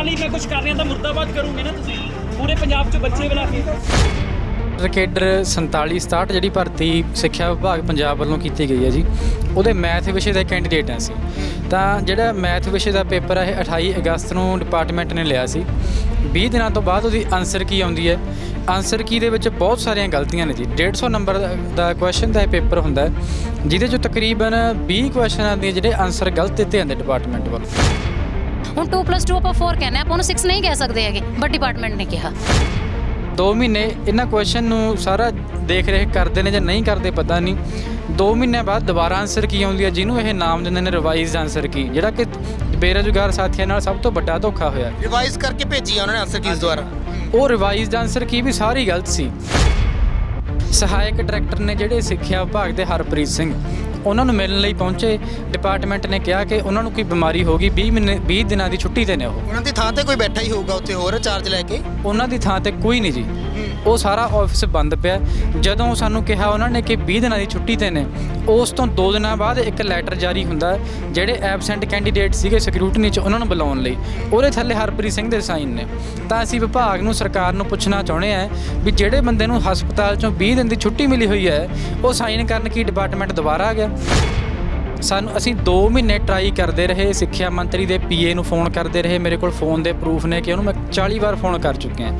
ਲਈ ਮੈਂ ਕੁਝ ਕਰ ਰਿਹਾ ਤਾਂ ਮੁਰਦਾਬਾਦ ਕਰੋਗੇ ਨਾ ਤੁਸੀਂ ਪੂਰੇ ਪੰਜਾਬ 'ਚ ਬੱਚੇ ਬੁਲਾ ਕੇ। ਕੇਡਰ 4767 ਜਿਹੜੀ ਭਰਤੀ ਸਿੱਖਿਆ ਵਿਭਾਗ ਪੰਜਾਬ ਵੱਲੋਂ ਕੀਤੀ ਗਈ ਹੈ ਜੀ, ਉਹਦੇ ਮੈਥ ਵਿਸ਼ੇ ਦਾ ਕੈਂਡੀਡੇਟ ਹਾਂ ਅਸੀਂ। ਤਾਂ ਜਿਹੜਾ ਮੈਥ ਵਿਸ਼ੇ ਦਾ ਪੇਪਰ ਹੈ ਇਹ 28 ਅਗਸਤ ਨੂੰ ਡਿਪਾਰਟਮੈਂਟ ਨੇ ਲਿਆ ਸੀ। 20 ਦਿਨਾਂ ਤੋਂ ਬਾਅਦ ਉਹਦੀ ਆਨਸਰ ਕੀ ਆਉਂਦੀ ਹੈ। ਆਨਸਰ ਕੀ ਦੇ ਵਿੱਚ ਬਹੁਤ ਸਾਰੀਆਂ ਗਲਤੀਆਂ ਨੇ ਜੀ। 150 ਨੰਬਰ ਦਾ ਕੁਐਸਚਨ ਦਾ ਇਹ ਪੇਪਰ ਹੁੰਦਾ ਜਿਹਦੇ 'ਚੋਂ ਤਕਰੀਬਨ 20 ਕੁਐਸਚਨਾਂ ਦੇ ਜਿਹੜੇ ਆਨਸਰ ਗਲਤ ਦਿੱਤੇ ਜਾਂਦੇ ਡਿਪਾਰਟਮੈਂਟ ਵੱਲੋਂ। ਹੁਣ 2+2 ਆਪਾਂ 4 ਕਹਿੰਦੇ ਆਪਾਂ ਉਹਨੂੰ 6 ਨਹੀਂ ਕਹਿ ਸਕਦੇ ਹੈਗੇ, ਬਟ ਡਿਪਾਰਟਮੈਂਟ ਨੇ ਕਿਹਾ। 2 ਮਹੀਨੇ ਇਹਨਾਂ ਕੁਐਸਚਨ ਨੂੰ ਸਾਰਾ ਦੇਖ ਰੇਖ ਕਰਦੇ ਨੇ ਜਾਂ ਨਹੀਂ ਕਰਦੇ ਪਤਾ ਨਹੀਂ। 2 ਮਹੀਨਿਆਂ ਬਾਅਦ ਦੁਬਾਰਾ ਆਨਸਰ ਕੀ ਆਉਂਦੀ ਹੈ, ਜਿਹਨੂੰ ਇਹ ਨਾਮ ਦਿੰਦੇ ਨੇ ਰਿਵਾਈਜ਼ਡ ਆਨਸਰ ਕੀ, ਜਿਹੜਾ ਕਿ ਬੇਰੁਜ਼ਗਾਰ ਸਾਥੀਆਂ ਨਾਲ ਸਭ ਤੋਂ ਵੱਡਾ ਧੋਖਾ ਹੋਇਆ। ਰਿਵਾਈਜ਼ ਕਰਕੇ ਭੇਜੀ ਆ ਉਹਨਾਂ ਨੇ ਆਨਸਰ ਕੀਜ਼ ਦੁਆਰਾ। ਉਹ ਰਿਵਾਈਜ਼ਡ ਆਨਸਰ ਕੀ ਵੀ ਸਾਰੀ ਗਲਤ ਸੀ। ਸਹਾਇਕ ਡਾਇਰੈਕਟਰ ਨੇ ਜਿਹੜੇ ਸਿੱਖਿਆ ਵਿਭਾਗ ਦੇ ਹਰਪ੍ਰੀਤ ਸਿੰਘ, ਉਹਨਾਂ ਨੂੰ ਮਿਲਣ ਲਈ ਪਹੁੰਚੇ। ਡਿਪਾਰਟਮੈਂਟ ਨੇ ਕਿਹਾ ਕਿ ਉਹਨਾਂ ਨੂੰ ਕੋਈ ਬਿਮਾਰੀ ਹੋ ਗਈ, 20 ਦਿਨਾਂ ਦੀ ਛੁੱਟੀ 'ਤੇ ਨੇ ਉਹ। ਉਹਨਾਂ ਦੀ ਥਾਂ ਤੇ ਕੋਈ ਬੈਠਾ ਹੀ ਹੋਊਗਾ ਉੱਥੇ ਹੋਰ ਚਾਰਜ ਲੈ ਕੇ। ਉਹਨਾਂ ਦੀ ਥਾਂ ਤੇ ਕੋਈ ਨਹੀਂ ਜੀ, ਉਹ ਸਾਰਾ ਆਫਿਸ ਬੰਦ ਪਿਆ। ਜਦੋਂ ਸਾਨੂੰ ਕਿਹਾ ਉਹਨਾਂ ਨੇ ਕਿ 20 ਦਿਨਾਂ ਦੀ ਛੁੱਟੀ 'ਤੇ ਨੇ, ਉਸ ਤੋਂ 2 ਦਿਨਾਂ ਬਾਅਦ ਇੱਕ ਲੈਟਰ ਜਾਰੀ ਹੁੰਦਾ ਜਿਹੜੇ ਐਬਸੈਂਟ ਕੈਂਡੀਡੇਟ ਸੀਗੇ ਸਕਰੂਟਨੀ 'ਚ ਉਹਨਾਂ ਨੂੰ ਬੁਲਾਉਣ ਲਈ, ਉਹਦੇ ਥੱਲੇ ਹਰਪ੍ਰੀਤ ਸਿੰਘ ਦੇ ਸਾਈਨ ਨੇ। ਤਾਂ ਅਸੀਂ ਵਿਭਾਗ ਨੂੰ, ਸਰਕਾਰ ਨੂੰ ਪੁੱਛਣਾ ਚਾਹੁੰਦੇ ਹਾਂ ਵੀ ਜਿਹੜੇ ਬੰਦੇ ਨੂੰ ਹਸਪਤਾਲ 'ਚੋਂ 20 ਦਿਨ ਦੀ ਛੁੱਟੀ ਮਿਲੀ ਹੋਈ ਹੈ ਉਹ ਸਾਈਨ ਕਰਨ ਕੀ ਡਿਪਾਰਟਮੈਂਟ ਦੁਬਾਰਾ ਆ ਗਿਆ। ਅਸੀਂ 2 ਮਹੀਨੇ ਟਰਾਈ ਕਰਦੇ ਰਹੇ, ਸਿੱਖਿਆ ਮੰਤਰੀ ਦੇ ਪੀਏ ਨੂੰ ਫੋਨ ਕਰਦੇ ਰਹੇ। ਮੇਰੇ ਕੋਲ ਫੋਨ ਦੇ ਪ੍ਰੂਫ ਨੇ ਕਿ ਉਹਨੂੰ ਮੈਂ 40 ਵਾਰ ਫੋਨ ਕਰ ਚੁੱਕਿਆ।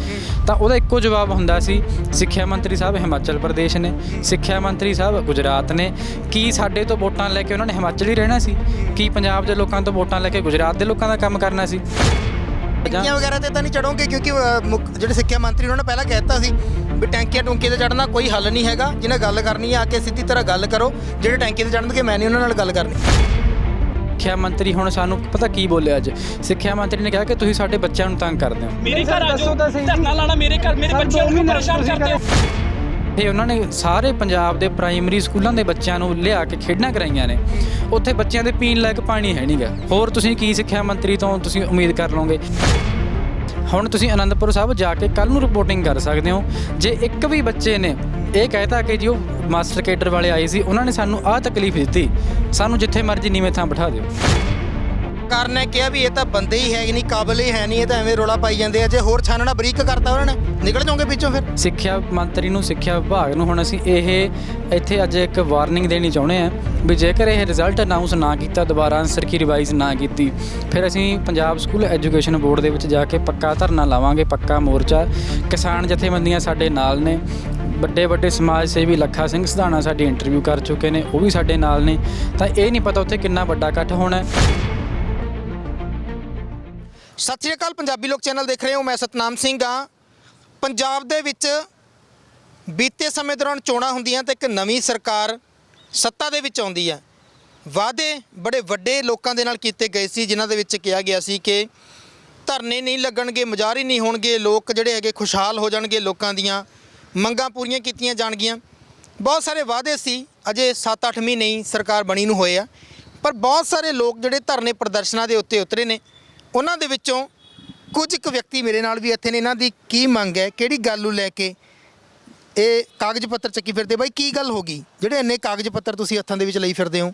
ਤਾਂ ਉਹਦਾ ਇੱਕੋ ਜਵਾਬ ਹੁੰਦਾ ਸੀ, ਸਿੱਖਿਆ ਮੰਤਰੀ ਸਾਹਿਬ ਹਿਮਾਚਲ ਪ੍ਰਦੇਸ਼ ਨੇ, ਸਿੱਖਿਆ ਮੰਤਰੀ ਸਾਹਿਬ ਗੁਜਰਾਤ ਨੇ। ਕੀ ਸਾਡੇ ਤੋਂ ਵੋਟਾਂ ਲੈ ਕੇ ਉਹਨਾਂ ਨੇ ਹਿਮਾਚਲ ਹੀ ਰਹਿਣਾ ਸੀ? ਕੀ ਪੰਜਾਬ ਦੇ ਲੋਕਾਂ ਤੋਂ ਵੋਟਾਂ ਲੈ ਕੇ ਗੁਜਰਾਤ ਦੇ ਲੋਕਾਂ ਦਾ ਕੰਮ ਕਰਨਾ ਸੀ? ਟੈਂਕੀਆਂ ਵਗੈਰਾ ਤੇ ਤਾਂ ਨਹੀਂ ਚੜੋਗੇ, ਕਿਉਂਕਿ ਜਿਹੜੇ ਸਿੱਖਿਆ ਮੰਤਰੀ ਉਹਨਾਂ ਨੇ ਪਹਿਲਾਂ ਕਹਿ ਦਿੱਤਾ ਸੀ ਵੀ ਟੈਂਕੀਆਂ ਟੂੰਕੀਆਂ ਤੇ ਚੜ੍ਹਨਾ ਕੋਈ ਹੱਲ ਨਹੀਂ ਹੈਗਾ। ਜਿਹਨੇ ਗੱਲ ਕਰਨੀ ਆ ਕੇ ਸਿੱਧੀ ਤਰ੍ਹਾਂ ਗੱਲ ਕਰੋ। ਜਿਹੜੇ ਟੈਂਕੀ ਤੇ ਚੜ੍ਹਨਗੇ ਮੈਂ ਨਹੀਂ ਉਹਨਾਂ ਨਾਲ ਗੱਲ ਕਰਨੀ। ਸਿੱਖਿਆ ਮੰਤਰੀ ਹੁਣ ਸਾਨੂੰ ਪਤਾ ਕੀ ਬੋਲਿਆ ਅੱਜ? ਸਿੱਖਿਆ ਮੰਤਰੀ ਨੇ ਕਿਹਾ ਕਿ ਤੁਸੀਂ ਸਾਡੇ ਬੱਚਿਆਂ ਨੂੰ ਤੰਗ ਕਰਦੇ ਹੋ। ਮੇਰੇ ਘਰ ਆ ਜਾਓ, ਧਰਨਾ ਲਾਣਾ ਮੇਰੇ ਘਰ, ਮੇਰੇ ਬੱਚਿਆਂ ਨੂੰ ਪਰੇਸ਼ਾਨ ਕਰਦੇ ਹੋ। ਇਹ ਉਹਨਾਂ ਨੇ ਸਾਰੇ ਪੰਜਾਬ ਦੇ ਪ੍ਰਾਇਮਰੀ ਸਕੂਲਾਂ ਦੇ ਬੱਚਿਆਂ ਨੂੰ ਲਿਆ ਕੇ ਖੇਡਾਂ ਕਰਾਈਆਂ ਨੇ। ਉੱਥੇ ਬੱਚਿਆਂ ਦੇ ਪੀਣ ਲਾਇਕ ਪਾਣੀ ਹੈ ਨਹੀਂਗਾ। ਹੋਰ ਤੁਸੀਂ ਕੀ ਸਿੱਖਿਆ ਮੰਤਰੀ ਤੋਂ ਤੁਸੀਂ ਉਮੀਦ ਕਰ ਲਓਗੇ? ਹੁਣ ਤੁਸੀਂ ਅਨੰਦਪੁਰ ਸਾਹਿਬ ਜਾ ਕੇ ਕੱਲ੍ਹ ਨੂੰ ਰਿਪੋਰਟਿੰਗ ਕਰ ਸਕਦੇ ਹੋ। ਜੇ ਇੱਕ ਵੀ ਬੱਚੇ ਨੇ ਇਹ ਕਹਿਤਾ ਕਿ ਜੀ ਉਹ ਮਾਸਟਰ ਕੇਡਰ ਵਾਲੇ ਆਏ ਸੀ, ਉਹਨਾਂ ਨੇ ਸਾਨੂੰ ਆਹ ਤਕਲੀਫ ਦਿੱਤੀ, ਸਾਨੂੰ ਜਿੱਥੇ ਮਰਜ਼ੀ ਨੀਵੇਂ ਥਾਂ ਬਿਠਾ ਦਿਓ। ਸਰਕਾਰ ਨੇ ਕਿਹਾ ਵੀ ਇਹ ਤਾਂ ਬੰਦੇ ਹੀ ਹੈ ਨਹੀਂ, ਕਾਬਲ ਹੀ ਹੈ ਨਹੀਂ, ਇਹ ਤਾਂ ਐਵੇਂ ਰੌਲਾ ਪਾਈ ਜਾਂਦੇ ਆ। ਜੇ ਹੋਰ ਛਾਨਣਾ ਬਰੀਕ ਕਰਤਾ ਉਹਨਾਂ ਨੇ, ਨਿਕਲ ਜਾਓਗੇ ਵਿੱਚੋਂ ਫਿਰ। ਸਿੱਖਿਆ ਮੰਤਰੀ ਨੂੰ, ਸਿੱਖਿਆ ਵਿਭਾਗ ਨੂੰ ਹੁਣ ਅਸੀਂ ਇੱਥੇ ਅੱਜ ਇੱਕ ਵਾਰਨਿੰਗ ਦੇਣੀ ਚਾਹੁੰਦੇ ਹਾਂ ਵੀ ਜੇਕਰ ਇਹ ਰਿਜ਼ਲਟ ਅਨਾਊਂਸ ਨਾ ਕੀਤਾ, ਦੁਬਾਰਾ ਆਨਸਰ ਕੀ ਰਿਵਾਈਜ਼ ਨਾ ਕੀਤੀ, ਫਿਰ ਅਸੀਂ ਪੰਜਾਬ ਸਕੂਲ ਐਜੂਕੇਸ਼ਨ ਬੋਰਡ ਦੇ ਵਿੱਚ ਜਾ ਕੇ ਪੱਕਾ ਧਰਨਾ ਲਾਵਾਂਗੇ, ਪੱਕਾ ਮੋਰਚਾ। ਕਿਸਾਨ ਜਥੇਬੰਦੀਆਂ ਸਾਡੇ ਨਾਲ ਨੇ, ਵੱਡੇ ਸਮਾਜ ਸੇਵੀ ਲੱਖਾ ਸਿੰਘ ਸਿਧਾਣਾ ਸਾਡੀ ਇੰਟਰਵਿਊ ਕਰ ਚੁੱਕੇ ਨੇ, ਉਹ ਵੀ ਸਾਡੇ ਨਾਲ ਨੇ। ਤਾਂ ਇਹ ਨਹੀਂ ਪਤਾ ਉੱਥੇ ਕਿੰਨਾ ਵੱਡਾ ਇਕੱਠ ਹੋਣਾ। ਸਤਿ ਸ਼੍ਰੀ ਅਕਾਲ, ਪੰਜਾਬੀ ਲੋਕ ਚੈਨਲ ਦੇਖ ਰਹੇ ਹੋ। ਮੈਂ ਸਤਨਾਮ ਸਿੰਘ ਹਾਂ। ਪੰਜਾਬ ਦੇ ਵਿੱਚ ਬੀਤੇ ਸਮੇਂ ਦੌਰਾਨ ਚੋਣਾਂ ਹੁੰਦੀਆਂ ਤੇ ਇੱਕ ਨਵੀਂ ਸਰਕਾਰ ਸੱਤਾ ਦੇ ਵਿੱਚ ਆਉਂਦੀ ਹੈ। ਵਾਅਦੇ ਬੜੇ ਵੱਡੇ ਲੋਕਾਂ ਦੇ ਨਾਲ ਕੀਤੇ ਗਏ ਸੀ, ਜਿਨ੍ਹਾਂ ਦੇ ਵਿੱਚ ਕਿਹਾ ਗਿਆ ਸੀ ਕਿ ਧਰਨੇ ਨਹੀਂ ਲੱਗਣਗੇ, ਮੁਜ਼ਾਹਰੇ ਨਹੀਂ ਹੋਣਗੇ, ਲੋਕ ਜਿਹੜੇ ਹੈਗੇ ਖੁਸ਼ਹਾਲ ਹੋ ਜਾਣਗੇ, ਲੋਕਾਂ ਦੀਆਂ ਮੰਗਾਂ ਪੂਰੀਆਂ ਕੀਤੀਆਂ ਜਾਣਗੀਆਂ। ਬਹੁਤ ਸਾਰੇ ਵਾਅਦੇ ਸੀ। ਅਜੇ 7-8 ਮਹੀਨੇ ਹੀ ਸਰਕਾਰ ਬਣੀ ਨੂੰ ਹੋਏ ਆ, ਪਰ ਬਹੁਤ ਸਾਰੇ ਲੋਕ ਜਿਹੜੇ ਧਰਨੇ ਪ੍ਰਦਰਸ਼ਨਾਂ ਦੇ ਉੱਤੇ ਉਤਰੇ ਨੇ, ਉਹਨਾਂ ਦੇ ਵਿੱਚੋਂ ਕੁਝ ਇੱਕ ਵਿਅਕਤੀ ਮੇਰੇ ਨਾਲ ਵੀ ਇੱਥੇ ਨੇ। ਇਹਨਾਂ ਦੀ ਕੀ ਮੰਗ ਹੈ, ਕਿਹੜੀ ਗੱਲ ਨੂੰ ਲੈ ਕੇ ਇਹ ਕਾਗਜ਼ ਪੱਤਰ ਚੱਕੀ ਫਿਰਦੇ? ਬਾਈ ਕੀ ਗੱਲ ਹੋ ਗਈ ਜਿਹੜੇ ਇੰਨੇ ਕਾਗਜ਼ ਪੱਤਰ ਤੁਸੀਂ ਹੱਥਾਂ ਦੇ ਵਿੱਚ ਲਈ ਫਿਰਦੇ ਹੋ?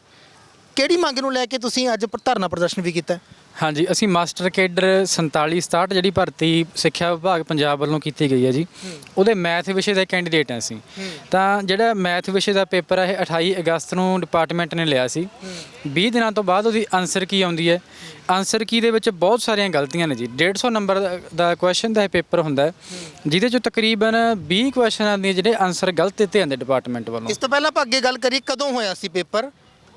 ਕਿਹੜੀ ਮੰਗ ਨੂੰ ਲੈ ਕੇ ਤੁਸੀਂ ਅੱਜ ਧਰਨਾ ਪ੍ਰਦਰਸ਼ਨ ਵੀ ਕੀਤਾ? ਹਾਂਜੀ, ਅਸੀਂ ਮਾਸਟਰ ਕੇਡਰ 4767 ਜਿਹੜੀ ਭਰਤੀ ਸਿੱਖਿਆ ਵਿਭਾਗ ਪੰਜਾਬ ਵੱਲੋਂ ਕੀਤੀ ਗਈ ਹੈ ਜੀ, ਉਹਦੇ ਮੈਥ ਵਿਸ਼ੇ ਦਾ ਕੈਂਡੀਡੇਟ ਹਾਂ ਅਸੀਂ। ਤਾਂ ਜਿਹੜਾ ਮੈਥ ਵਿਸ਼ੇ ਦਾ ਪੇਪਰ ਹੈ ਇਹ 28 ਅਗਸਤ ਨੂੰ ਡਿਪਾਰਟਮੈਂਟ ਨੇ ਲਿਆ ਸੀ। 20 ਦਿਨਾਂ ਤੋਂ ਬਾਅਦ ਉਹਦੀ ਆਨਸਰ ਕੀ ਆਉਂਦੀ ਹੈ। ਆਨਸਰ ਕੀ ਦੇ ਵਿੱਚ ਬਹੁਤ ਸਾਰੀਆਂ ਗਲਤੀਆਂ ਨੇ ਜੀ। 150 ਨੰਬਰ ਦਾ ਕੁਐਸਚਨ ਦਾ ਇਹ ਪੇਪਰ ਹੁੰਦਾ ਜਿਹਦੇ 'ਚੋਂ ਤਕਰੀਬਨ 20 ਕੁਐਸਚਨਾਂ ਦੇ ਜਿਹੜੇ ਆਨਸਰ ਗਲਤ ਦਿੱਤੇ ਜਾਂਦੇ ਡਿਪਾਰਟਮੈਂਟ ਵੱਲੋਂ। ਇਸ ਤੋਂ ਪਹਿਲਾਂ ਆਪਾਂ ਅੱਗੇ ਗੱਲ ਕਰੀਏ, ਕਦੋਂ ਹੋਇਆ ਸੀ ਪੇਪਰ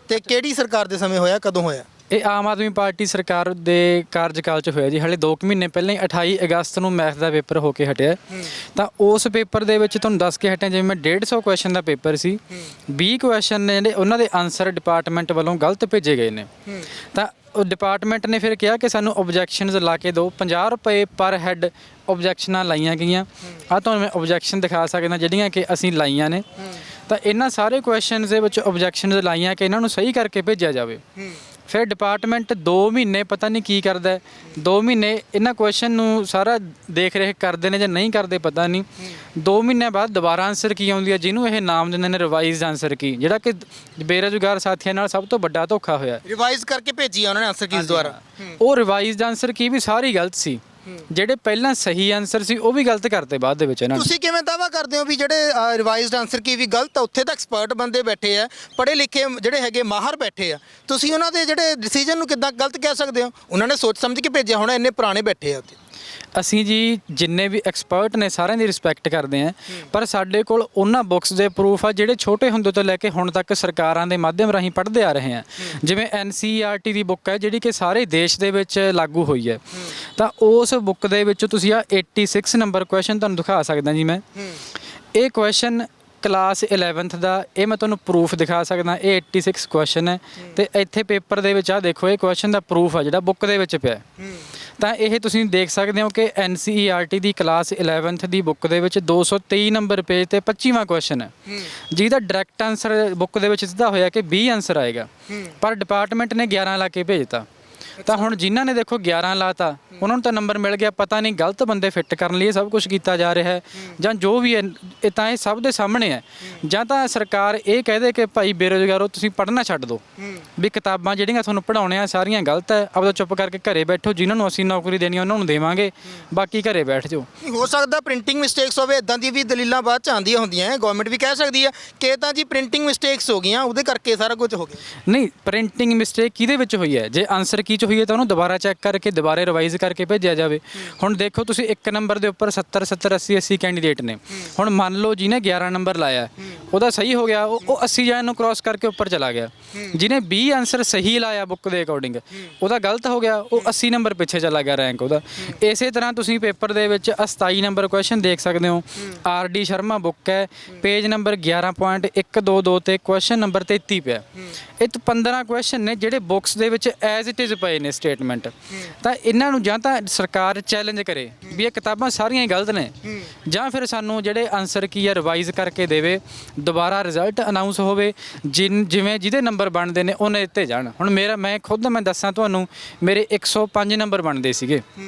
ਤੇ ਕਿਹੜੀ ਸਰਕਾਰ ਦੇ ਸਮੇਂ ਹੋਇਆ, ਕਦੋਂ ਹੋਇਆ? ਇਹ ਆਮ ਆਦਮੀ ਪਾਰਟੀ ਸਰਕਾਰ ਦੇ ਕਾਰਜਕਾਲ 'ਚ ਹੋਇਆ ਜੀ। ਹਾਲੇ 2 ਮਹੀਨੇ ਪਹਿਲਾਂ ਹੀ 28 ਅਗਸਤ ਨੂੰ ਮੈਥ ਦਾ ਪੇਪਰ ਹੋ ਕੇ ਹਟਿਆ। ਤਾਂ ਉਸ ਪੇਪਰ ਦੇ ਵਿੱਚ ਤੁਹਾਨੂੰ ਦੱਸ ਕੇ ਹਟਿਆ, ਜਿਵੇਂ ਮੈਂ 150 ਕੁਐਸਚਨ ਦਾ ਪੇਪਰ ਸੀ, 20 ਕੁਐਸਚਨ ਨੇ ਜਿਹੜੇ ਉਹਨਾਂ ਦੇ ਆਨਸਰ ਡਿਪਾਰਟਮੈਂਟ ਵੱਲੋਂ ਗਲਤ ਭੇਜੇ ਗਏ ਨੇ। ਤਾਂ ਉਹ ਡਿਪਾਰਟਮੈਂਟ ਨੇ ਫਿਰ ਕਿਹਾ ਕਿ ਸਾਨੂੰ ਓਬਜੈਕਸ਼ਨਸ ਲਾ ਕੇ ਦਿਓ। 50 ਰੁਪਏ ਪਰ ਹੈੱਡ ਓਬਜੈਕਸ਼ਨਾਂ ਲਾਈਆਂ ਗਈਆਂ। ਆਹ ਤੁਹਾਨੂੰ ਮੈਂ ਓਬਜੈਕਸ਼ਨ ਦਿਖਾ ਸਕਦਾ ਜਿਹੜੀਆਂ ਕਿ ਅਸੀਂ ਲਾਈਆਂ ਨੇ। ਤਾਂ ਇਹਨਾਂ ਸਾਰੇ ਕੁਐਸਚਨਸ ਦੇ ਵਿੱਚ ਓਬਜੈਕਸ਼ਨਸ ਲਾਈਆਂ ਕਿ ਇਹਨਾਂ ਨੂੰ ਸਹੀ ਕਰਕੇ ਭੇਜਿਆ ਜਾਵੇ। ਫਿਰ ਡਿਪਾਰਟਮੈਂਟ 2 ਮਹੀਨੇ ਪਤਾ ਨਹੀਂ ਕੀ ਕਰਦਾ ਹੈ। 2 ਮਹੀਨੇ ਇਹਨਾਂ ਕੁਐਸਚਨ ਨੂੰ ਸਾਰਾ ਦੇਖ ਰੇਖ ਕਰਦੇ ਨੇ ਜਾਂ ਨਹੀਂ ਕਰਦੇ ਪਤਾ ਨਹੀਂ। 2 ਮਹੀਨਿਆਂ ਬਾਅਦ ਦੁਬਾਰਾ ਆਨਸਰ ਕੀ ਆਉਂਦੀ ਹੈ, ਜਿਹਨੂੰ ਇਹ ਨਾਮ ਦਿੰਦੇ ਨੇ ਰਿਵਾਈਜ਼ਡ ਆਨਸਰ ਕੀ, ਜਿਹੜਾ ਕਿ ਬੇਰੁਜ਼ਗਾਰ ਸਾਥੀਆਂ ਨਾਲ ਸਭ ਤੋਂ ਵੱਡਾ ਧੋਖਾ ਹੋਇਆ। ਰਿਵਾਈਜ਼ ਕਰਕੇ ਭੇਜੀ ਆ ਉਹਨਾਂ ਨੇ ਆਨਸਰ ਕੀਜ਼ ਦੁਆਰਾ। ਉਹ ਰਿਵਾਈਜ਼ਡ ਆਨਸਰ ਕੀ ਵੀ ਸਾਰੀ ਗਲਤ ਸੀ, ਜਿਹੜੇ ਪਹਿਲਾਂ ਸਹੀ ਆਨਸਰ ਸੀ ਉਹ ਵੀ ਗਲਤ ਕਰਤੇ ਬਾਅਦ ਦੇ ਵਿੱਚ ਇਹਨਾਂ ਨੇ। ਤੁਸੀਂ ਕਿਵੇਂ ਦਾਵਾ ਕਰਦੇ ਹੋ ਵੀ ਜਿਹੜੇ ਰਿਵਾਈਜ਼ਡ ਆਨਸਰ ਕੀ ਵੀ ਗਲਤ ਆ, ਉੱਥੇ ਤਾਂ ਐਕਸਪਰਟ ਬੰਦੇ ਬੈਠੇ ਆ, ਪੜ੍ਹੇ ਲਿਖੇ ਜਿਹੜੇ ਹੈਗੇ ਮਾਹਰ ਬੈਠੇ ਆ, ਤੁਸੀਂ ਉਹਨਾਂ ਦੇ ਜਿਹੜੇ ਡਿਸੀਜਨ ਨੂੰ ਕਿੱਦਾਂ ਗਲਤ ਕਹਿ ਸਕਦੇ ਹੋ? ਉਹਨਾਂ ਨੇ ਸੋਚ ਸਮਝ ਕੇ ਭੇਜਿਆ ਹੋਣਾ, ਇੰਨੇ ਪੁਰਾਣੇ ਬੈਠੇ ਆ ਉੱਥੇ। ਅਸੀਂ ਜੀ ਜਿੰਨੇ ਵੀ ਐਕਸਪਰਟ ਨੇ ਸਾਰਿਆਂ ਦੀ ਰਿਸਪੈਕਟ ਕਰਦੇ ਹਾਂ, ਪਰ ਸਾਡੇ ਕੋਲ ਉਹਨਾਂ ਬੁੱਕਸ ਦੇ ਪ੍ਰੂਫ ਆ ਜਿਹੜੇ ਛੋਟੇ ਹੁੰਦੇ ਤੋਂ ਲੈ ਕੇ ਹੁਣ ਤੱਕ ਸਰਕਾਰਾਂ ਦੇ ਮਾਧਿਅਮ ਰਾਹੀਂ ਪੜ੍ਹਦੇ ਆ ਰਹੇ ਹਾਂ। ਜਿਵੇਂ NCERT ਦੀ ਬੁੱਕ ਹੈ ਜਿਹੜੀ ਕਿ ਸਾਰੇ ਦੇਸ਼ ਦੇ ਵਿੱਚ ਲਾਗੂ ਹੋਈ ਹੈ, ਤਾਂ ਉਸ ਬੁੱਕ ਦੇ ਵਿੱਚ ਤੁਸੀਂ ਆ 86 ਨੰਬਰ ਕੁਐਸਚਨ ਤੁਹਾਨੂੰ ਦਿਖਾ ਸਕਦਾ ਜੀ ਮੈਂ। ਇਹ ਕੁਐਸਚਨ ਕਲਾਸ 11th ਦਾ, ਇਹ ਮੈਂ ਤੁਹਾਨੂੰ ਪ੍ਰੂਫ ਦਿਖਾ ਸਕਦਾ। ਇਹ 86 ਕੁਐਸਚਨ ਹੈ ਤੇ ਇੱਥੇ ਪੇਪਰ ਦੇ ਵਿੱਚ ਆ ਦੇਖੋ, ਇਹ ਕੁਐਸਚਨ ਦਾ ਪ੍ਰੂਫ ਆ ਜਿਹੜਾ ਬੁੱਕ ਦੇ ਵਿੱਚ ਪਿਆ। ਤਾਂ ਇਹ ਤੁਸੀਂ ਦੇਖ ਸਕਦੇ ਹੋ ਕਿ NCERT ਦੀ ਕਲਾਸ 11th ਦੀ ਬੁੱਕ ਦੇ ਵਿੱਚ 223 ਨੰਬਰ ਪੇਜ ਤੇ 25ਵਾਂ ਕੁਐਸਚਨ ਹੈ, ਜਿਹਦਾ ਡਾਇਰੈਕਟ ਆਨਸਰ ਬੁੱਕ ਦੇ ਵਿੱਚ ਸਿੱਧਾ ਹੋਇਆ ਕਿ 20 ਆਨਸਰ ਆਏਗਾ, ਪਰ ਡਿਪਾਰਟਮੈਂਟ ਨੇ 11 ਲਾ ਕੇ ਭੇਜਤਾ। ਤਾਂ ਹੁਣ ਜਿਨ੍ਹਾਂ ਨੇ ਦੇਖੋ 11 ਲਾਤਾ ਉਹਨਾਂ ਨੂੰ ਤਾਂ ਨੰਬਰ ਮਿਲ ਗਿਆ, ਪਤਾ ਨਹੀਂ ਗਲਤ ਬੰਦੇ ਫਿੱਟ ਕਰਨ ਲਈ ਇਹ ਸਭ ਕੁਝ ਕੀਤਾ ਜਾ ਰਿਹਾ ਹੈ ਜਾਂ ਜੋ ਵੀ ਹੈ। ਇਹ ਤਾਂ ਇਹ ਸਭ ਦੇ ਸਾਹਮਣੇ ਹੈ। ਜਾਂ ਤਾਂ ਸਰਕਾਰ ਇਹ ਕਹਿ ਦੇ ਕਿ ਭਾਈ ਬੇਰੁਜ਼ਗਾਰੋ ਤੁਸੀਂ ਪੜ੍ਹਨਾ ਛੱਡ ਦਿਓ, ਵੀ ਕਿਤਾਬਾਂ ਜਿਹੜੀਆਂ ਤੁਹਾਨੂੰ ਪੜ੍ਹਾਉਣੀਆਂ ਸਾਰੀਆਂ ਗਲਤ ਹੈ, ਆਪਦਾ ਚੁੱਪ ਕਰਕੇ ਘਰੇ ਬੈਠੋ, ਜਿਨ੍ਹਾਂ ਨੂੰ ਅਸੀਂ ਨੌਕਰੀ ਦੇਣੀ ਉਹਨਾਂ ਨੂੰ ਦੇਵਾਂਗੇ, ਬਾਕੀ ਘਰੇ ਬੈਠ ਜਾਓ। ਹੋ ਸਕਦਾ ਪ੍ਰਿੰਟਿੰਗ ਮਿਸਟੇਕਸ ਹੋਵੇ, ਇਦਾਂ ਦੀ ਵੀ ਦਲੀਲਾਂ ਬਾਅਦ ਚ ਆਉਂਦੀਆਂ ਹੁੰਦੀਆਂ ਹੈ। ਗਵਰਨਮੈਂਟ ਵੀ ਕਹਿ ਸਕਦੀ ਹੈ ਕਿ ਇਹ ਤਾਂ ਜੀ ਪ੍ਰਿੰਟਿੰਗ ਮਿਸਟੇਕਸ ਹੋ ਗਈਆਂ, ਉਹਦੇ ਕਰਕੇ ਸਾਰਾ ਕੁਝ ਹੋ ਗਿਆ। ਨਹੀਂ, ਪ੍ਰਿੰਟਿੰਗ ਮਿਸਟੇਕ ਕਿਹਦੇ ਵਿੱਚ ਹੋਈ ਹੈ? ਜੇ ਆਨਸਰ ਕੀ 'ਚ ਹੋਈ ਹੈ ਤਾਂ ਉਹਨੂੰ ਦੁਬਾਰਾ ਚੈੱਕ ਕਰਕੇ ਦੁਬਾਰਾ ਰਿਵਾਈਜ਼ ਕਰਕੇ ਭੇਜਿਆ ਜਾਵੇ। ਹੁਣ ਦੇਖੋ ਤੁਸੀਂ 1 ਨੰਬਰ ਦੇ ਉੱਪਰ 70 70 80 80 ਕੈਂਡੀਡੇਟ ਨੇ। ਹੁਣ ਮੰਨ ਲਓ ਜਿਹਨੇ 11 ਨੰਬਰ ਲਾਇਆ ਉਹਦਾ ਸਹੀ ਹੋ ਗਿਆ, ਉਹ 80 ਜਾਨ ਨੂੰ ਕ੍ਰਾਸ ਕਰਕੇ ਉੱਪਰ ਚਲਾ ਗਿਆ। ਜਿਹਨੇ 20 ਆਨਸਰ ਸਹੀ ਲਾਇਆ ਬੁੱਕ ਦੇ ਅਕੋਰਡਿੰਗ, ਉਹਦਾ ਗਲਤ ਹੋ ਗਿਆ, ਉਹ 80 ਨੰਬਰ ਪਿੱਛੇ ਚਲਾ ਗਿਆ ਰੈਂਕ ਉਹਦਾ। ਇਸੇ ਤਰ੍ਹਾਂ ਤੁਸੀਂ ਪੇਪਰ ਦੇ ਵਿੱਚ 27 ਨੰਬਰ ਕੁਐਸਚਨ ਦੇਖ ਸਕਦੇ ਹੋ। RD ਸ਼ਰਮਾ ਬੁੱਕ ਹੈ, ਪੇਜ ਨੰਬਰ 11.122 ਤੇ ਕੁਐਸਚਨ ਨੰਬਰ 33 ਪਿਆ। ਇਹ 15 ਕੁਐਸਚਨ ਨੇ ਜਿਹੜੇ ਬੁੱਕਸ ਦੇ ਵਿੱਚ ਐਜ਼ ਇਟ ਇਜ਼ ਪਏ ਨੇ ਸਟੇਟਮੈਂਟ। ਤਾਂ ਇਹਨਾਂ ਨੂੰ ਜਾਂ ਤਾਂ ਸਰਕਾਰ ਚੈਲੰਜ ਕਰੇ ਵੀ ਇਹ ਕਿਤਾਬਾਂ ਸਾਰੀਆਂ ਹੀ ਗਲਤ ਨੇ, ਜਾਂ ਫਿਰ ਸਾਨੂੰ ਜਿਹੜੇ ਆਨਸਰ ਕੀ ਆ ਰਿਵਾਈਜ਼ ਕਰਕੇ ਦੇਵੇ, ਦੁਬਾਰਾ ਰਿਜ਼ਲਟ ਅਨਾਉਂਸ ਹੋਵੇ, ਜਿਵੇਂ ਜਿਹਦੇ ਨੰਬਰ ਬਣਦੇ ਨੇ ਉਹਨੇ ਦਿੱਤੇ ਜਾਣ। ਹੁਣ ਮੈਂ ਖੁਦ ਦੱਸਾਂ ਤੁਹਾਨੂੰ, ਮੇਰੇ 105 ਨੰਬਰ ਬਣਦੇ ਸੀਗੇ